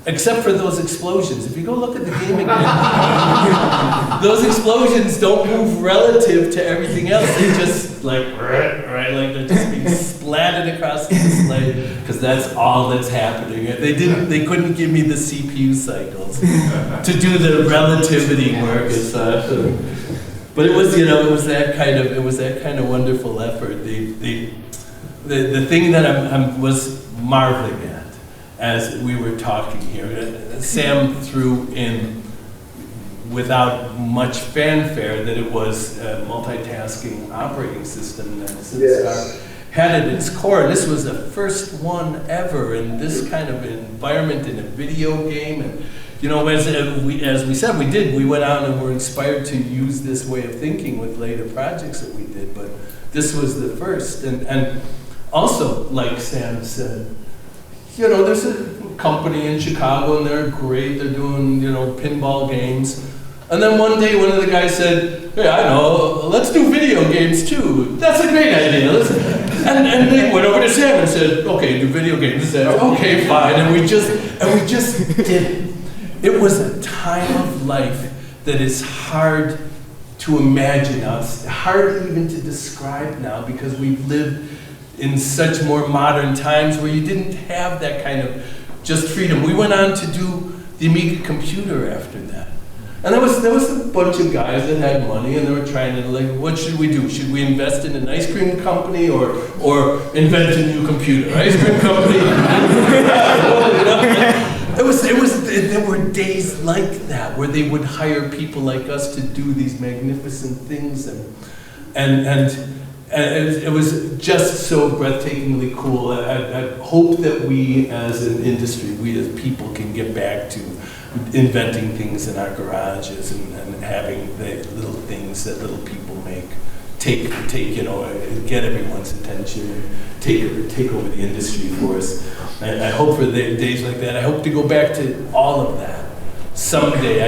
Except for those explosions. If you go look at the game again, those explosions don't move relative to everything else. They just like they're just being splattered across the display because that's all that's happening. They couldn't give me the CPU cycles to do the relativity work as such. But it was it was that kind of wonderful effort. The thing that I was marveling at as we were talking here, Sam threw in without much fanfare that it was a multitasking operating system that Sinistar had at its core. This was the first one ever in this kind of environment in a video game. And as we said, we went out and were inspired to use this way of thinking with later projects that we did, but this was the first. And also, like Sam said, there's a company in Chicago and they're great, they're doing, pinball games. And then one day one of the guys said, hey, I know, let's do video games too. That's a great idea. And they went over to Sam and said, okay, do video games. He said, okay, fine. And we just did it. It was a time of life that is hard to imagine now. It's hard even to describe now because we've lived in such more modern times where you didn't have that kind of just freedom. We went on to do the Amiga computer after that. And there was a bunch of guys that had money and they were trying to what should we do? Should we invest in an ice cream company or invent a new computer? Ice cream company. There were days like that where they would hire people like us to do these magnificent things and it was just so breathtakingly cool. I hope that we as an industry, we as people can get back to inventing things in our garages and having the little things that little people make take get everyone's attention and take over the industry for us. And I hope for the days like that. I hope to go back to all of that someday.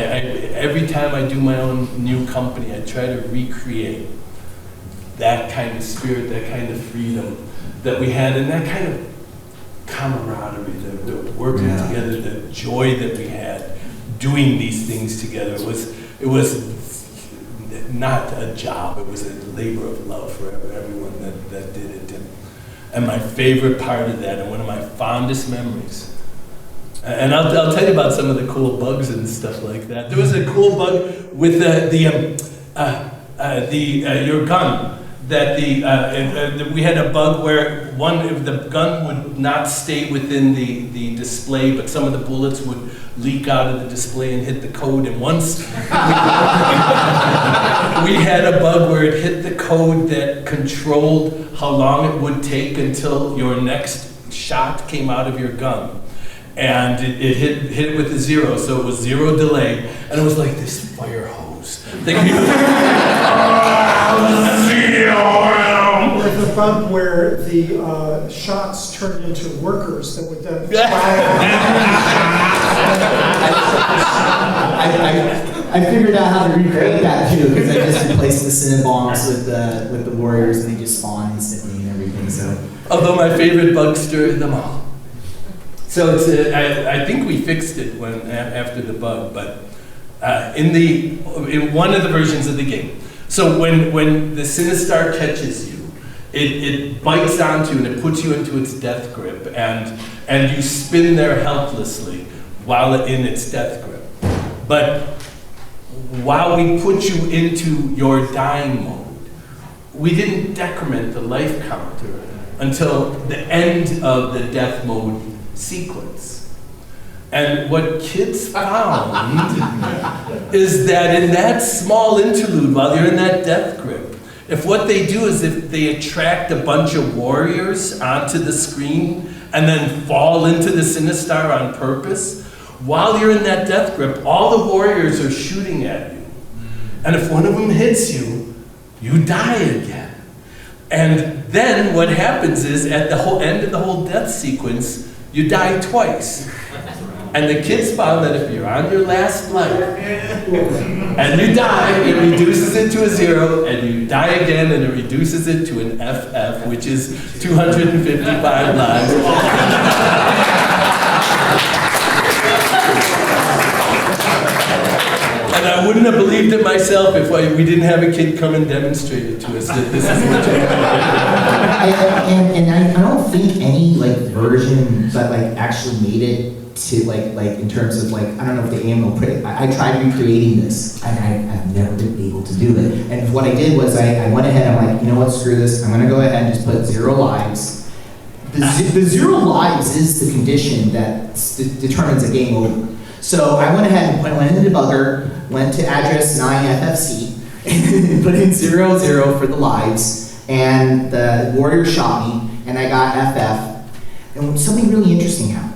Every time I do my own new company, I try to recreate that kind of spirit, that kind of freedom that we had, and that kind of camaraderie, the working together, the joy that we had doing these things together. It was not a job, it was a labor of love for everyone that did it. And my favorite part of that, and one of my fondest memories, and I'll tell you about some of the cool bugs and stuff like that. There was a cool bug with your gun. That we had a bug where the gun would not stay within the display, but some of the bullets would leak out of the display and hit the code. And once we had a bug where it hit the code that controlled how long it would take until your next shot came out of your gun. And it hit it with a 0, so it was 0 delay. And it was like this fire hose. Or the bug where the shots turned into workers that would then I figured out how to recreate that too, because I just replaced the Cinnabons with the warriors, and they just spawn instantly and everything. So, although my favorite bugster in them all. So it's I think we fixed it after the bug, but in one of the versions of the game. So when the Sinistar catches you, it bites onto you and it puts you into its death grip, and you spin there helplessly while in its death grip. But while we put you into your dying mode, we didn't decrement the life counter until the end of the death mode sequence. And what kids found is that in that small interlude, while you're in that death grip, if what they do is if they attract a bunch of warriors onto the screen and then fall into the Sinistar on purpose, while you're in that death grip, all the warriors are shooting at you. And if one of them hits you, you die again. And then what happens is at the whole end of the whole death sequence, you die twice. And the kids found that if you're on your last life and you die, it reduces it to a 0, and you die again and it reduces it to an FF, which is 255 lives. And I wouldn't have believed it myself if we didn't have a kid come and demonstrate it to us that this is legit. and I don't think any version that actually made it to like in terms of I don't know if the AMO I tried recreating this and I've never been able to do it. And what I did was I went ahead and I'm like, you know what, screw this, I'm gonna go ahead and just put 0 lives. The 0 lives is the condition that determines a game over. So I went ahead and went into debugger, went to address 9FFC, and put in 0, 0 for the lives, and the warrior shot me, and I got FF. And something really interesting happened.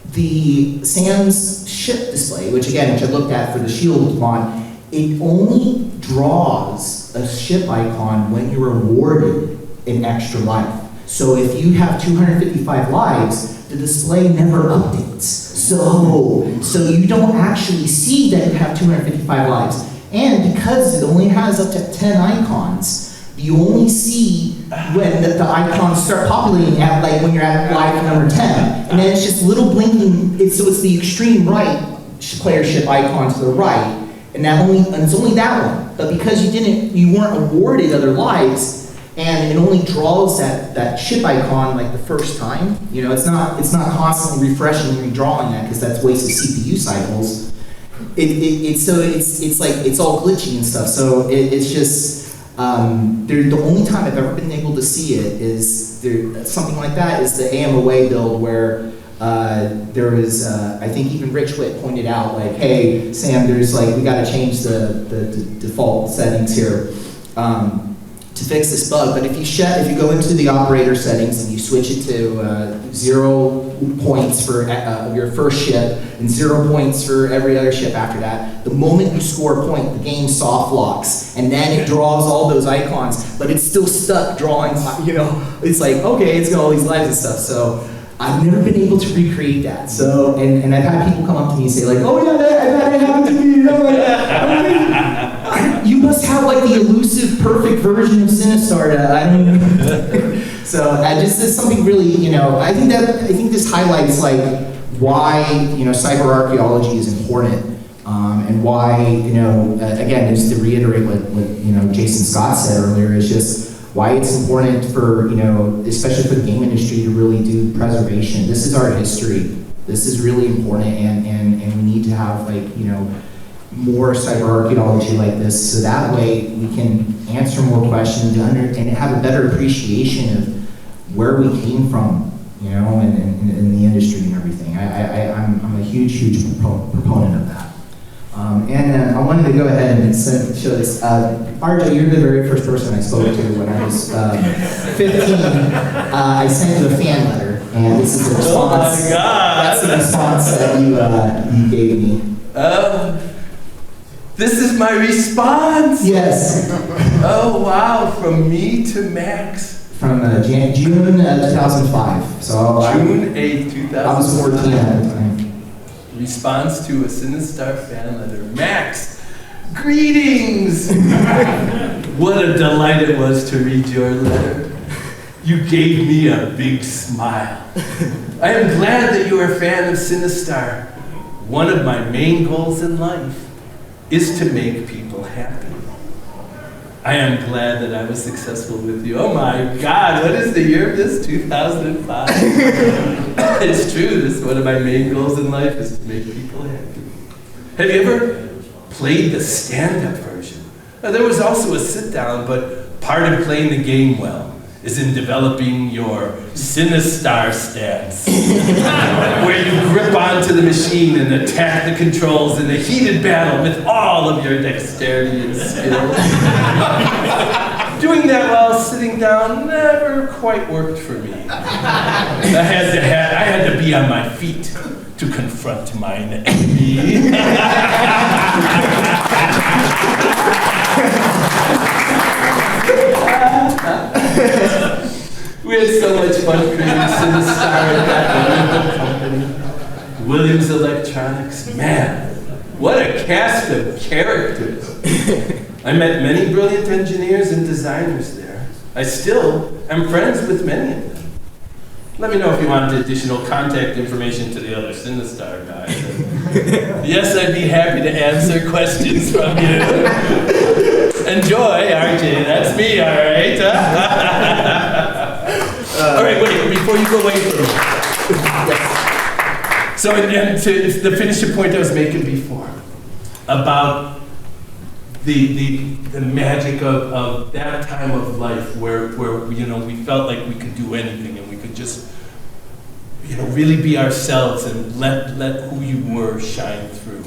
The Sam's ship display, which I looked at for the shield mod, it only draws a ship icon when you're awarded an extra life. So if you have 255 lives, the display never updates. So you don't actually see that you have 255 lives. And because it only has up to 10 icons, you only see when the icons start populating at when you're at life number 10. And then it's just little blinking, so it's the extreme right player ship icon to the right. And it's only that one. But because you weren't awarded other lives, and it only draws that ship icon the first time, it's not constantly refreshing and redrawing that because that's wasted CPU cycles. It's all glitchy and stuff. So it's just the only time I've ever been able to see it is something like that is the AMOA build where there was I think even Rich Witt pointed out hey Sam, there's we got to change the default settings here to fix this bug. But if you go into the operator settings and you switch it to 0 points for your first ship and 0 points for every other ship after that, the moment you score a point, the game soft locks, and then it draws all those icons, but it's still stuck drawing. It's okay, it's got all these lives and stuff. So I've never been able to recreate that. So and I've had people come up to me and say oh yeah, that happened to me. You must have the elusive perfect version of Sinistar that I don't know. So this is something really, I think this highlights why, cyber archaeology is important, and why, again, just to reiterate what Jason Scott said earlier, is just why it's important for, especially for the game industry, to really do preservation. This is our history. This is really important, and we need to have, more cyber archaeology like this, so that way we can answer more questions and have a better appreciation of where we came from, and in the industry and everything. I'm a huge proponent of that. And I wanted to go ahead and show this. RJ, you're the very first person I spoke to when I was 15. I sent you a fan letter, and this is the response. Oh my God! That's the response that you gave me. This is my response. Yes. Oh wow! From me to Max. From June 2005. So June 8, 2005. I was 14 at the time. Response to a Sinistar fan letter. Max, greetings! What a delight it was to read your letter. You gave me a big smile. I am glad that you are a fan of Sinistar. One of my main goals in life is to make people happy. I am glad that I was successful with you. Oh my God, what is the year of this? 2005. It's true, this one of my main goals in life is to make people happy. Have you ever played the stand-up version? There was also a sit-down, but part of playing the game well is in developing your Sinistar stance, where you grip onto the machine and attack the controls in a heated battle with all of your dexterity and skill. Doing that while sitting down never quite worked for me. I had to be on my feet to confront mine enemy. We had so much fun creating Sinistar at that company. Williams Electronics, man, what a cast of characters. I met many brilliant engineers and designers there. I still am friends with many of them. Let me know if you want additional contact information to the other Sinistar guys. Yes, I'd be happy to answer questions from you. Enjoy, RJ. That's me, all right? All right, wait, before you go away from me. Yes. So, and to finish the point I was making before, about the magic of that time of life where we felt like we could do anything and we could just really be ourselves and let who you were shine through.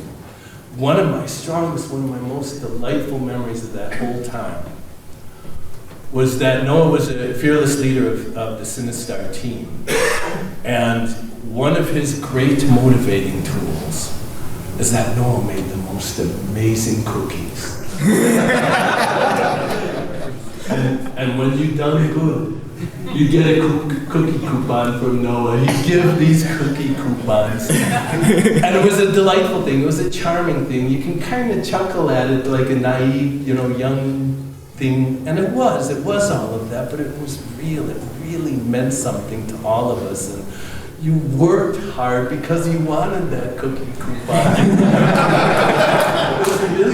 One of my most delightful memories of that whole time was that Noah was a fearless leader of the Sinistar team. And one of his great motivating tools is that Noah made the most amazing cookies. and when you done good, you get a cookie coupon from Noah. He'd give these cookie coupons. And it was a delightful thing. It was a charming thing. You can kind of chuckle at it like a naive, young thing. And it was all of that, but it was real. It really meant something to all of us. And you worked hard because you wanted that cookie coupon.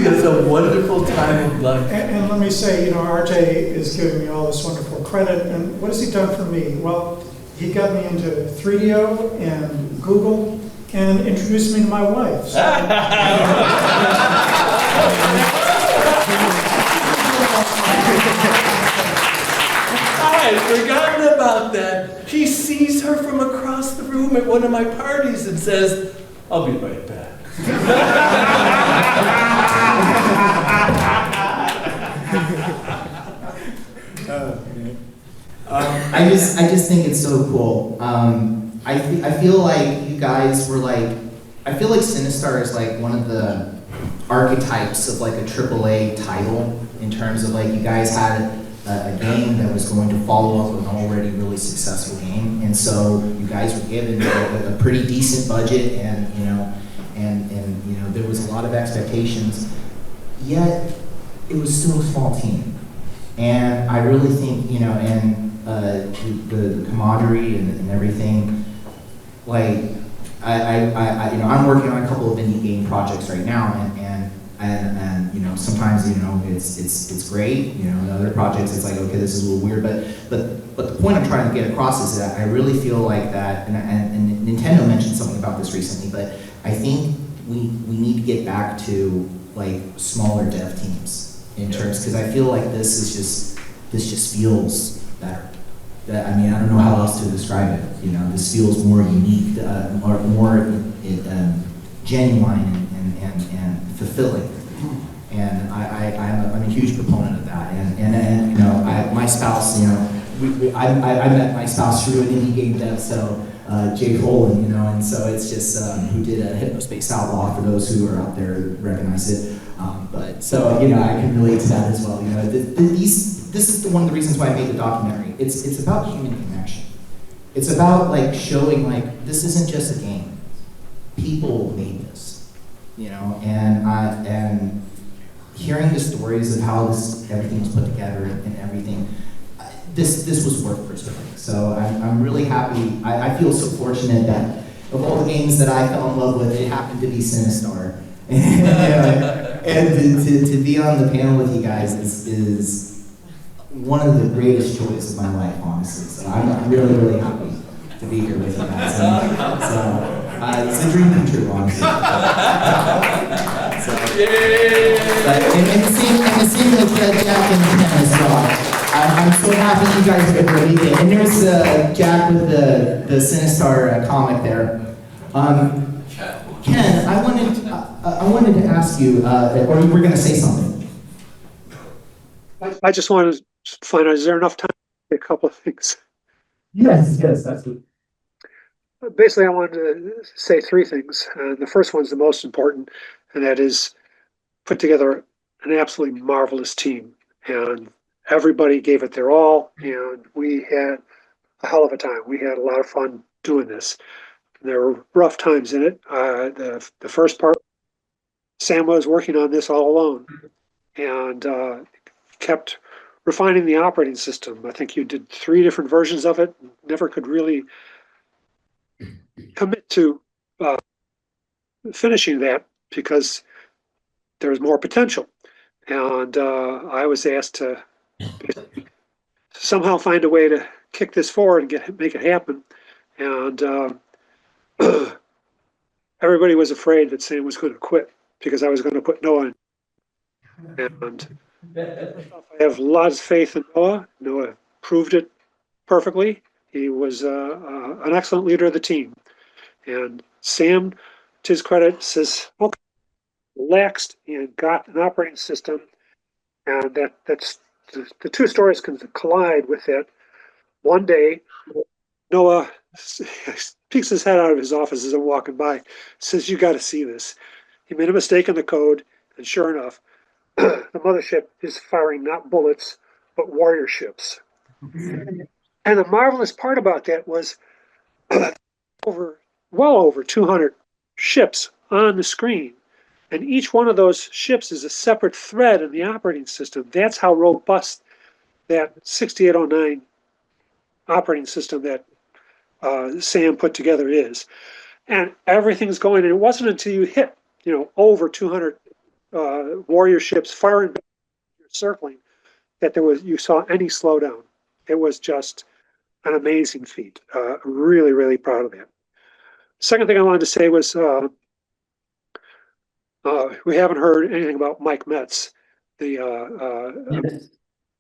It's a wonderful time of life. And let me say, RJ is giving me all this wonderful credit, and what has he done for me? Well, he got me into 3DO and Google and introduced me to my wife. So. I had forgotten about that. He sees her from across the room at one of my parties and says, "I'll be right back." I just think it's so cool. I feel like you guys were I feel like Sinistar is one of the archetypes of a AAA title in terms of you guys had a game that was going to follow up with an already really successful game, and so you guys were given a pretty decent budget, and there was a lot of expectations, yet it was still a small team, and I really think the camaraderie and everything, you know, I'm working on a couple of indie game projects right now, and you know, sometimes, you know, it's great. You know, in other projects it's like, okay, this is a little weird, but the point I'm trying to get across is that I really feel like that, and Nintendo mentioned something about this recently, but I think we need to get back to like smaller dev teams in terms, because I feel like this just feels better. I mean, I don't know how else to describe it. You know, this feels more unique, more genuine and fulfilling. And I'm a huge proponent of that. And you know, my spouse, you know, I met my spouse through an indie game dev, so Jake Holland, you know, and so it's just who did a Hypnospace Outlaw, for those who are out there recognize it. But so, you know, I can relate to that as well. You know, this is one of the reasons why I made the documentary. It's about human connection. It's about like showing like this isn't just a game. People made this, you know, and hearing the stories of how everything was put together and everything. This was worth preserving. So I'm really happy. I feel so fortunate that of all the games that I fell in love with, it happened to be Sinistar. And to be on the panel with you guys is one of the greatest joys of my life, honestly. So I'm really, really happy to be here with you guys. So it's a dream come true, honestly. And the same with Jack and Ken as well. I'm so happy you guys are going to meet it. And there's Jack with the Sinistar comic there. Ken, I wanted to ask you, or you were going to say something. I just wanted to find out, is there enough time to say a couple of things? Yes, that's good. Basically, I wanted to say three things. The first one's the most important, and that is put together an absolutely marvelous team. And everybody gave it their all, and we had a hell of a time. We had a lot of fun doing this. There were rough times in it. The first part, Sam was working on this all alone, and kept refining the operating system. I think you did 3 different versions of it. Never could really commit to finishing that because there's more potential. And I was asked to somehow find a way to kick this forward and make it happen. And everybody was afraid that Sam was going to quit because I was going to put Noah in. And I have lots of faith in Noah. Noah proved it perfectly. He was an excellent leader of the team. And Sam, to his credit, says, okay, relaxed and got an operating system. And that's the two stories can collide with that. One day, Noah peeks his head out of his office as I'm walking by, says, you got to see this. He made a mistake in the code, and sure enough, the mothership is firing not bullets, but warrior ships. And the marvelous part about that was well over 200 ships on the screen. And each one of those ships is a separate thread in the operating system. That's how robust that 6809 operating system that Sam put together is. And everything's going, and it wasn't until you hit, over 200 warrior ships firing, circling, that you saw any slowdown. It was just an amazing feat. Really, really proud of that. Second thing I wanted to say was we haven't heard anything about Mike Metz. The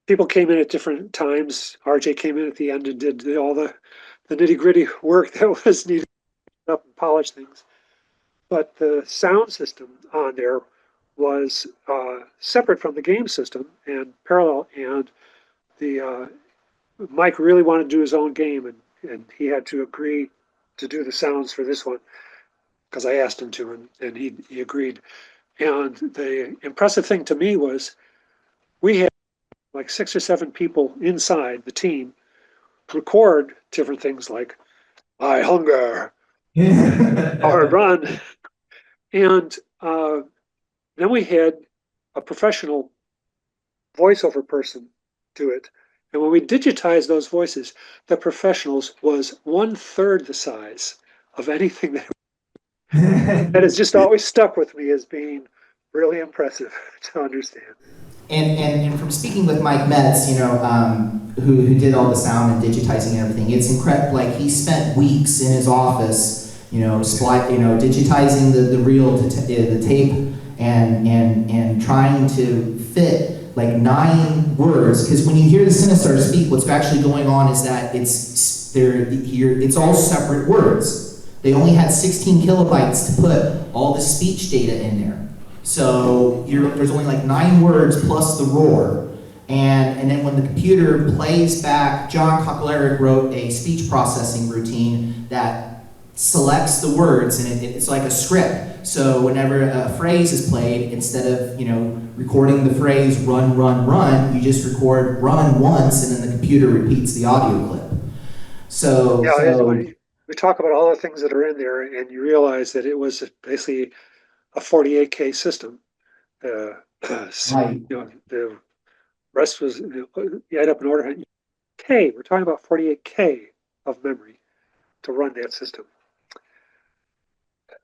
people came in at different times. RJ came in at the end and did all the nitty gritty work that was needed to up and polish things. But the sound system on there was separate from the game system and parallel. And the Mike really wanted to do his own game, and he had to agree to do the sounds for this one because I asked him to, and he agreed. And the impressive thing to me was we had like 6 or 7 people inside the team record different things like "I hunger" or "run," and then we had a professional voiceover person do it. And when we digitized those voices, the professionals was 1/3 the size of anything that That has just always stuck with me as being really impressive to understand. And from speaking with Mike Metz, who did all the sound and digitizing and everything, it's incredible. Like, he spent weeks in his office, digitizing the reel, the tape, and trying to fit like 9 words. Because when you hear the Sinistar speak, what's actually going on is that it's all separate words. They only had 16 kilobytes to put all the speech data in there. So there's only like 9 words plus the roar. And then when the computer plays back, John Kokolaric wrote a speech processing routine that selects the words, and it's like a script. So whenever a phrase is played, instead of recording the phrase run, run, run, you just record run once, and then the computer repeats the audio clip. We talk about all the things that are in there, and you realize that it was basically a 48K system. Right. The rest was you end up in order. K. We're talking about 48K of memory to run that system.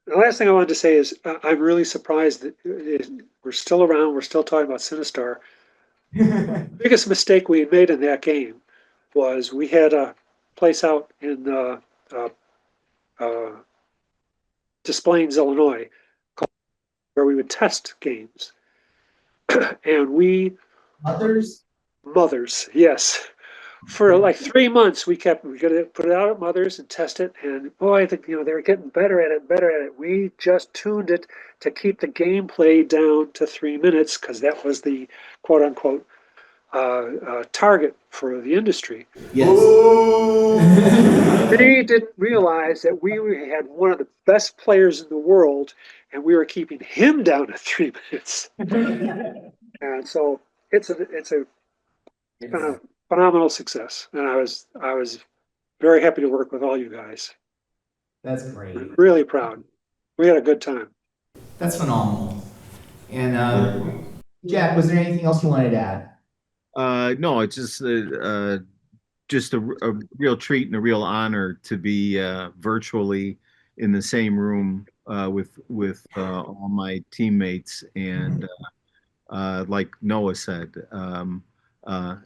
The last thing I wanted to say is I'm really surprised that we're still around. We're still talking about Sinistar. The biggest mistake we made in that game was we had a place out in Des Plaines, Illinois, where we would test games. And Mothers, yes. For like 3 months, we got to put it out at Mothers and test it. And boy, they were getting better at it. We just tuned it to keep the gameplay down to 3 minutes because that was the quote unquote target for the industry. Yes. They didn't realize that we had one of the best players in the world, and we were keeping him down to 3 minutes. And so it's a kind of phenomenal success, and I was very happy to work with all you guys. That's great. Really proud. We had a good time. That's phenomenal. And Jack, was there anything else you wanted to add? No, it's just a real treat and a real honor to be virtually in the same room with all my teammates. And like Noah said,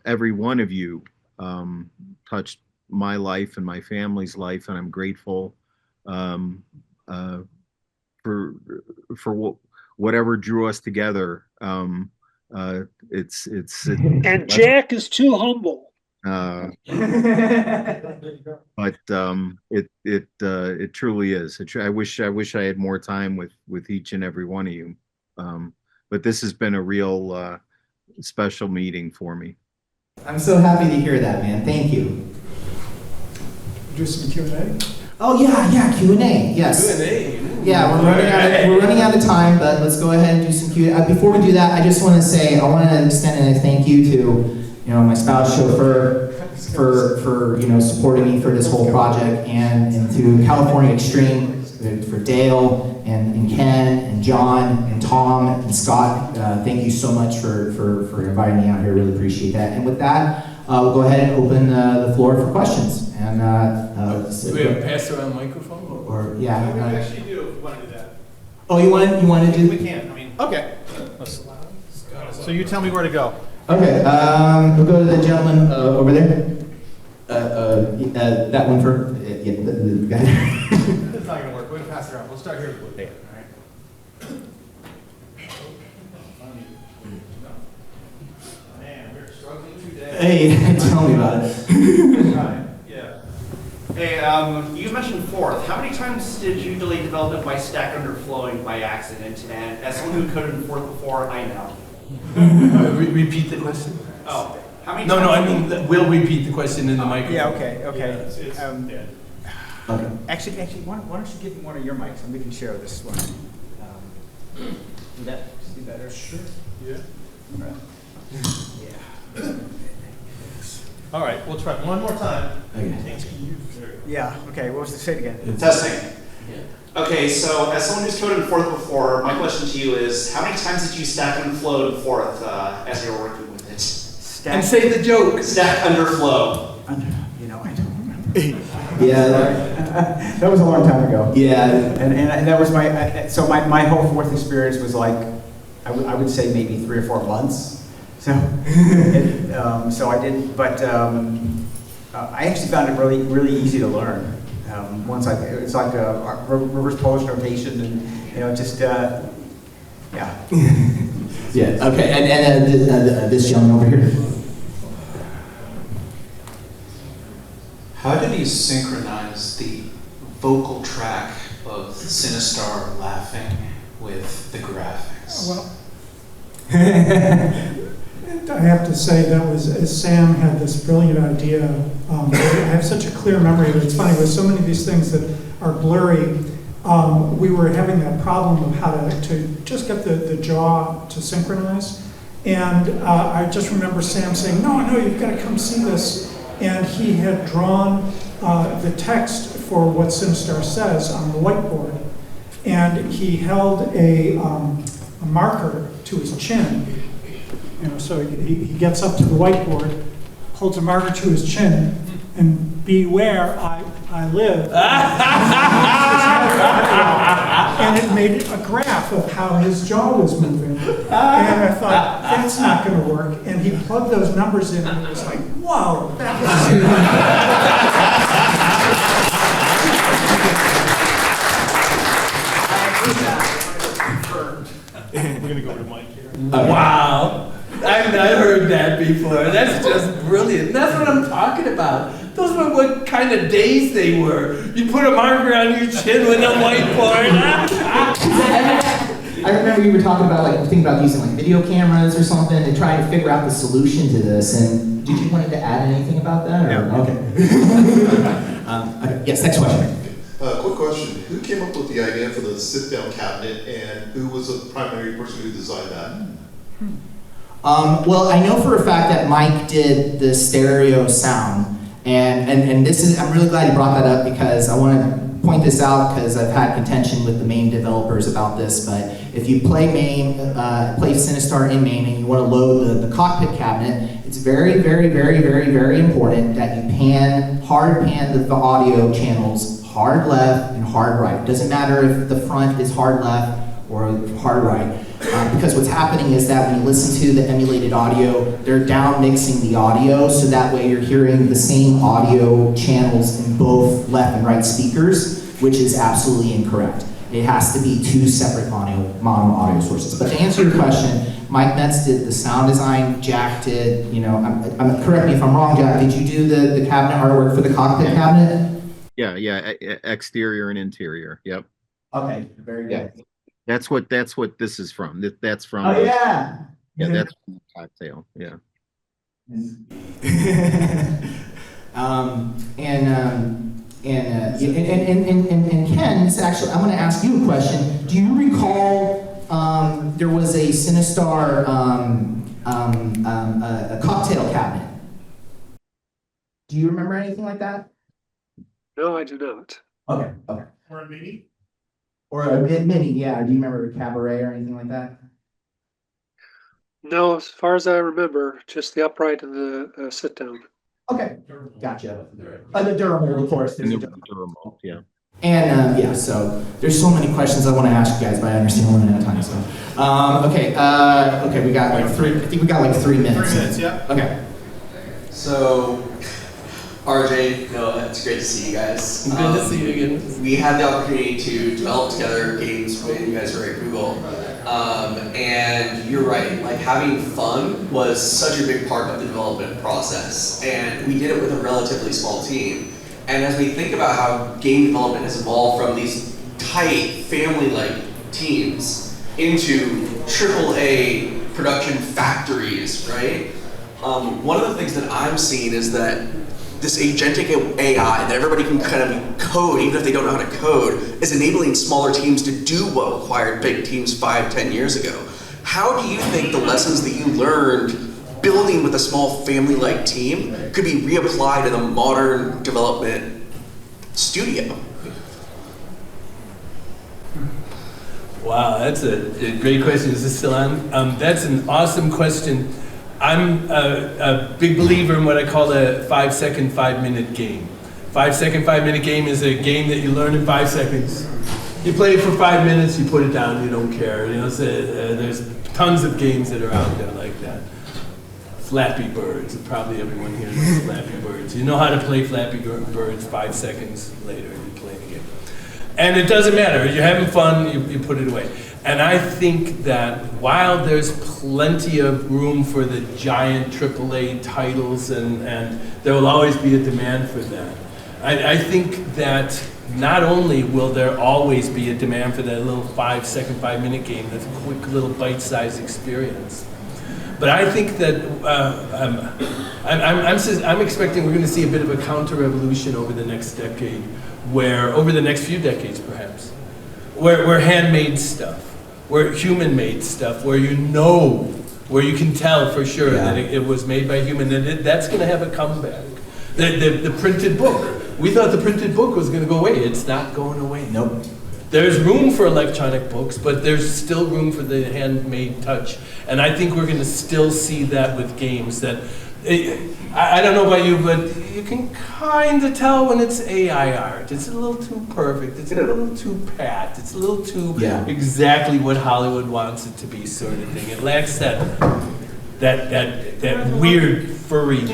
every one of you touched my life and my family's life, and I'm grateful for whatever drew us together. It's And Jack is too humble. but it truly is. I wish I had more time with each and every one of you. But this has been a real special meeting for me. I'm so happy to hear that, man. Thank you. Do some Q&A? Oh yeah, Q&A. Yes. Q&A. Yeah, we're running out of time, but let's go ahead and do some Q&A. Before we do that, I just want to say I want to extend a thank you to my spouse chauffeur for supporting me for this whole project, and to California Extreme for Dale and Ken and John and Tom and Scott. Thank you so much for inviting me out here. Really appreciate that. And with that, we'll go ahead and open the floor for questions. And do we have a pass around microphone? Or yeah. We actually do if you want to do that. Oh, you want to do? We can. Okay. So you tell me where to go. Okay. We'll go to the gentleman over there. That one for the guy. It's not gonna work. We're gonna pass it around. We'll start here. All right. Man, we're struggling today. Hey, tell me about it. Yeah. Hey, you mentioned fourth. How many times did you delay development by stack underflowing by accident? And as someone who coded in fourth before, I know. Repeat the question. Oh, how many? No, I times mean we'll repeat the question in the microphone. Yeah, okay. Okay. Actually, why don't you give me one of your mics and we can share this one. Would that be better? Sure. Yeah. All right. Yeah. All right, we'll try one more time. Okay. Yeah, okay, what was the, say it again? Testing. Okay, so as someone who's coded in fourth before, my question to you is, how many times did you stack underflow in fourth as you were working with it? And say the joke. Stack underflow. I don't remember. Yeah. That was a long time ago. Yeah. And that was so my whole fourth experience was like, I would say maybe 3 or 4 months. So, so I did, but I actually found it really, really easy to learn. It's like a reverse Polish notation, and just yeah. Yeah. Okay. And this gentleman over here. How did you synchronize the vocal track of Sinistar laughing with the graphics? Well, I have to say that was Sam had this brilliant idea. I have such a clear memory of it. It's funny with so many of these things that are blurry. We were having that problem of how to just get the jaw to synchronize, and I just remember Sam saying, "No, you've got to come see this." And he had drawn the text for what Sinistar says on the whiteboard, and he held a marker to his chin. So he gets up to the whiteboard, holds a marker to his chin, and beware, I live. And it made a graph of how his jaw was moving. And I thought, that's not going to work. And he plugged those numbers in, and it was like, whoa, that We're going to go to Mike here. Wow. I've not heard that before. That's just brilliant. That's what I'm talking about. Those were what kind of days they were. You put a marker on your chin with a whiteboard. I remember you were talking about thinking about using video cameras or something and trying to figure out the solution to this. And did you want to add anything about that? No. Okay. Okay. Yes. Next question. Quick question. Who came up with the idea for the sit-down cabinet, and who was the primary person who designed that? Well, I know for a fact that Mike did the stereo sound, and this is, I'm really glad you brought that up because I want to point this out because I've had contention with the MAME developers about this, but if you play MAME, play Sinistar in MAME and you want to load the cockpit cabinet, it's very, very, very, very, very important that you hard pan the audio channels hard left and hard right. It doesn't matter if the front is hard left or hard right. Because what's happening is that when you listen to the emulated audio, they're down mixing the audio, so that way you're hearing the same audio channels in both left and right speakers, which is absolutely incorrect. It has to be 2 separate mono audio sources. But to answer your question, Mike Metz did the sound design, Jack did, correct me if I'm wrong, Jack, did you do the cabinet artwork for the cockpit cabinet? Yeah, exterior and interior, yep. Okay, very good. That's what this is from. That's from. Oh yeah. Yeah, that's from the cocktail. Yeah. And Ken, this actually, I'm going to ask you a question. Do you recall there was a Sinistar a cocktail cabinet? Do you remember anything like that? No, I do not. Okay. Or a mini? Or a mini, yeah. Do you remember a cabaret or anything like that? No, as far as I remember, just the upright and the sit down. Okay, gotcha. The durable, of course. And the durable, yeah. And yeah, so there's so many questions I want to ask you guys, but I understand we're running out of time. So, okay, we got like 3. I think we got like 3 minutes. 3 minutes, yeah. Okay. So, RJ, Noah, it's great to see you guys. Good to see you again. We had the opportunity to develop together games when you guys were at Google. And you're right, like having fun was such a big part of the development process. And we did it with a relatively small team. And as we think about how game development has evolved from these tight, family-like teams into AAA production factories, right? One of the things that I'm seeing is that this agentic AI that everybody can kind of code, even if they don't know how to code, is enabling smaller teams to do what required big teams 5-10 years ago. How do you think the lessons that you learned building with a small family-like team could be reapplied in a modern development studio? Wow, that's a great question. Is this still on? That's an awesome question. I'm a big believer in what I call a 5-second, 5-minute game. 5-second, 5-minute game is a game that you learn in 5 seconds. You play it for 5 minutes, you put it down, you don't care. You know, so, there's tons of games that are out there like that. Flappy Birds, probably everyone here knows Flappy Birds. You know how to play Flappy Birds, 5 seconds later, you're playing the game. And it doesn't matter, you're having fun, you put it away. And I think that while there's plenty of room for the giant AAA titles, and there will always be a demand for that, I think that not only will there always be a demand for that little 5-second, 5-minute game, that's a quick little bite-sized experience, but I think that I'm expecting we're going to see a bit of a counter-revolution over the next decade, over the next few decades perhaps, where handmade stuff, where human-made stuff, where you can tell for sure that it was made by human, and that's going to have a comeback. The printed book. We thought the printed book was going to go away. It's not going away. Nope. There's room for electronic books, but there's still room for the handmade touch. And I think we're going to still see that with games. I don't know about you, but you can kind of tell when it's AI art. It's a little too perfect. It's a little too pat. It's a little too exactly what Hollywood wants it to be, sort of thing. It lacks that weird furry.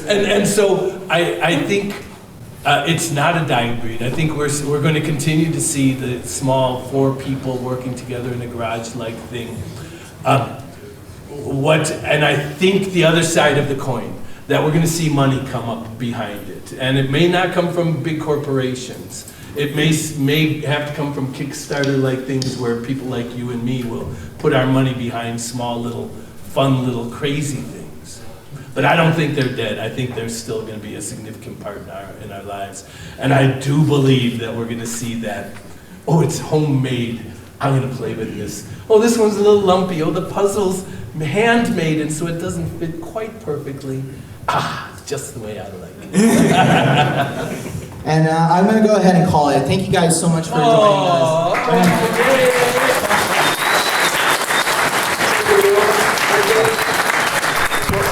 and so I think it's not a dying breed. I think we're going to continue to see the small 4 people working together in a garage-like thing. And I think the other side of the coin, that we're going to see money come up behind it, and it may not come from big corporations. It may have to come from Kickstarter-like things where people like you and me will put our money behind small little, fun little crazy things. But I don't think they're dead. I think they're still going to be a significant part in our lives. And I do believe that we're going to see that. Oh, it's homemade. I'm going to play with this. Oh, this one's a little lumpy. Oh, the puzzle's handmade, and so it doesn't fit quite perfectly. Just the way I like it. And I'm going to go ahead and call it. Thank you guys so much for joining us.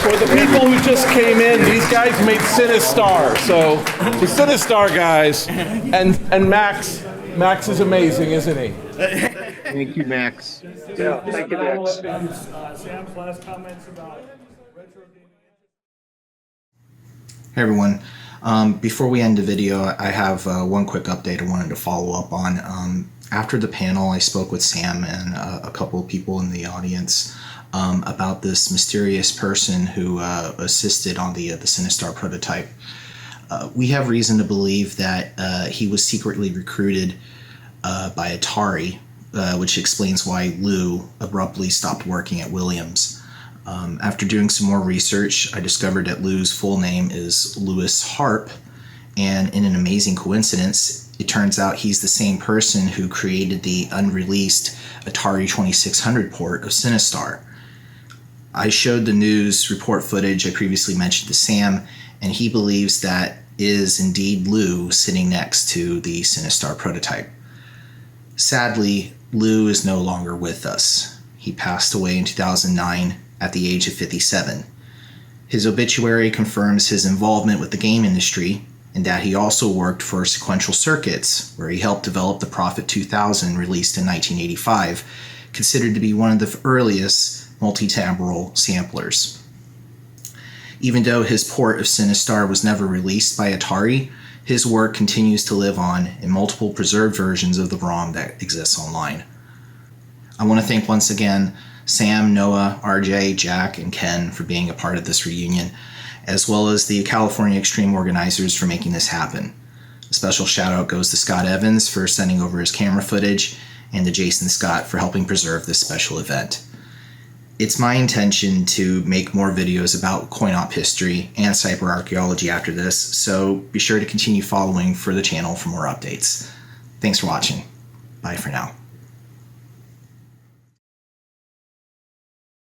For the people who just came in, these guys made Sinistar. So the Sinistar guys, and Max is amazing, isn't he? Thank you, Max. Yeah, thank you, Max. Sam's last comments about retro gaming. Hey everyone. Before we end the video, I have one quick update I wanted to follow up on. After the panel, I spoke with Sam and a couple of people in the audience about this mysterious person who assisted on the Sinistar prototype. We have reason to believe that he was secretly recruited by Atari, which explains why Lou abruptly stopped working at Williams. After doing some more research, I discovered that Lou's full name is Louis Harp, and in an amazing coincidence, it turns out he's the same person who created the unreleased Atari 2600 port of Sinistar. I showed the news report footage I previously mentioned to Sam, and he believes that is indeed Lou sitting next to the Sinistar prototype. Sadly, Lou is no longer with us. He passed away in 2009 at the age of 57. His obituary confirms his involvement with the game industry, and that he also worked for Sequential Circuits, where he helped develop the Prophet 2000 released in 1985, considered to be one of the earliest multi-timbral samplers. Even though his port of Sinistar was never released by Atari, his work continues to live on in multiple preserved versions of the ROM that exists online. I want to thank once again Sam, Noah, RJ, Jack, and Ken for being a part of this reunion, as well as the California Extreme organizers for making this happen. A special shout out goes to Scott Evans for sending over his camera footage, and to Jason Scott for helping preserve this special event. It's my intention to make more videos about coin-op history and cyber archaeology after this, so be sure to continue following for the channel for more updates. Thanks for watching. Bye for now.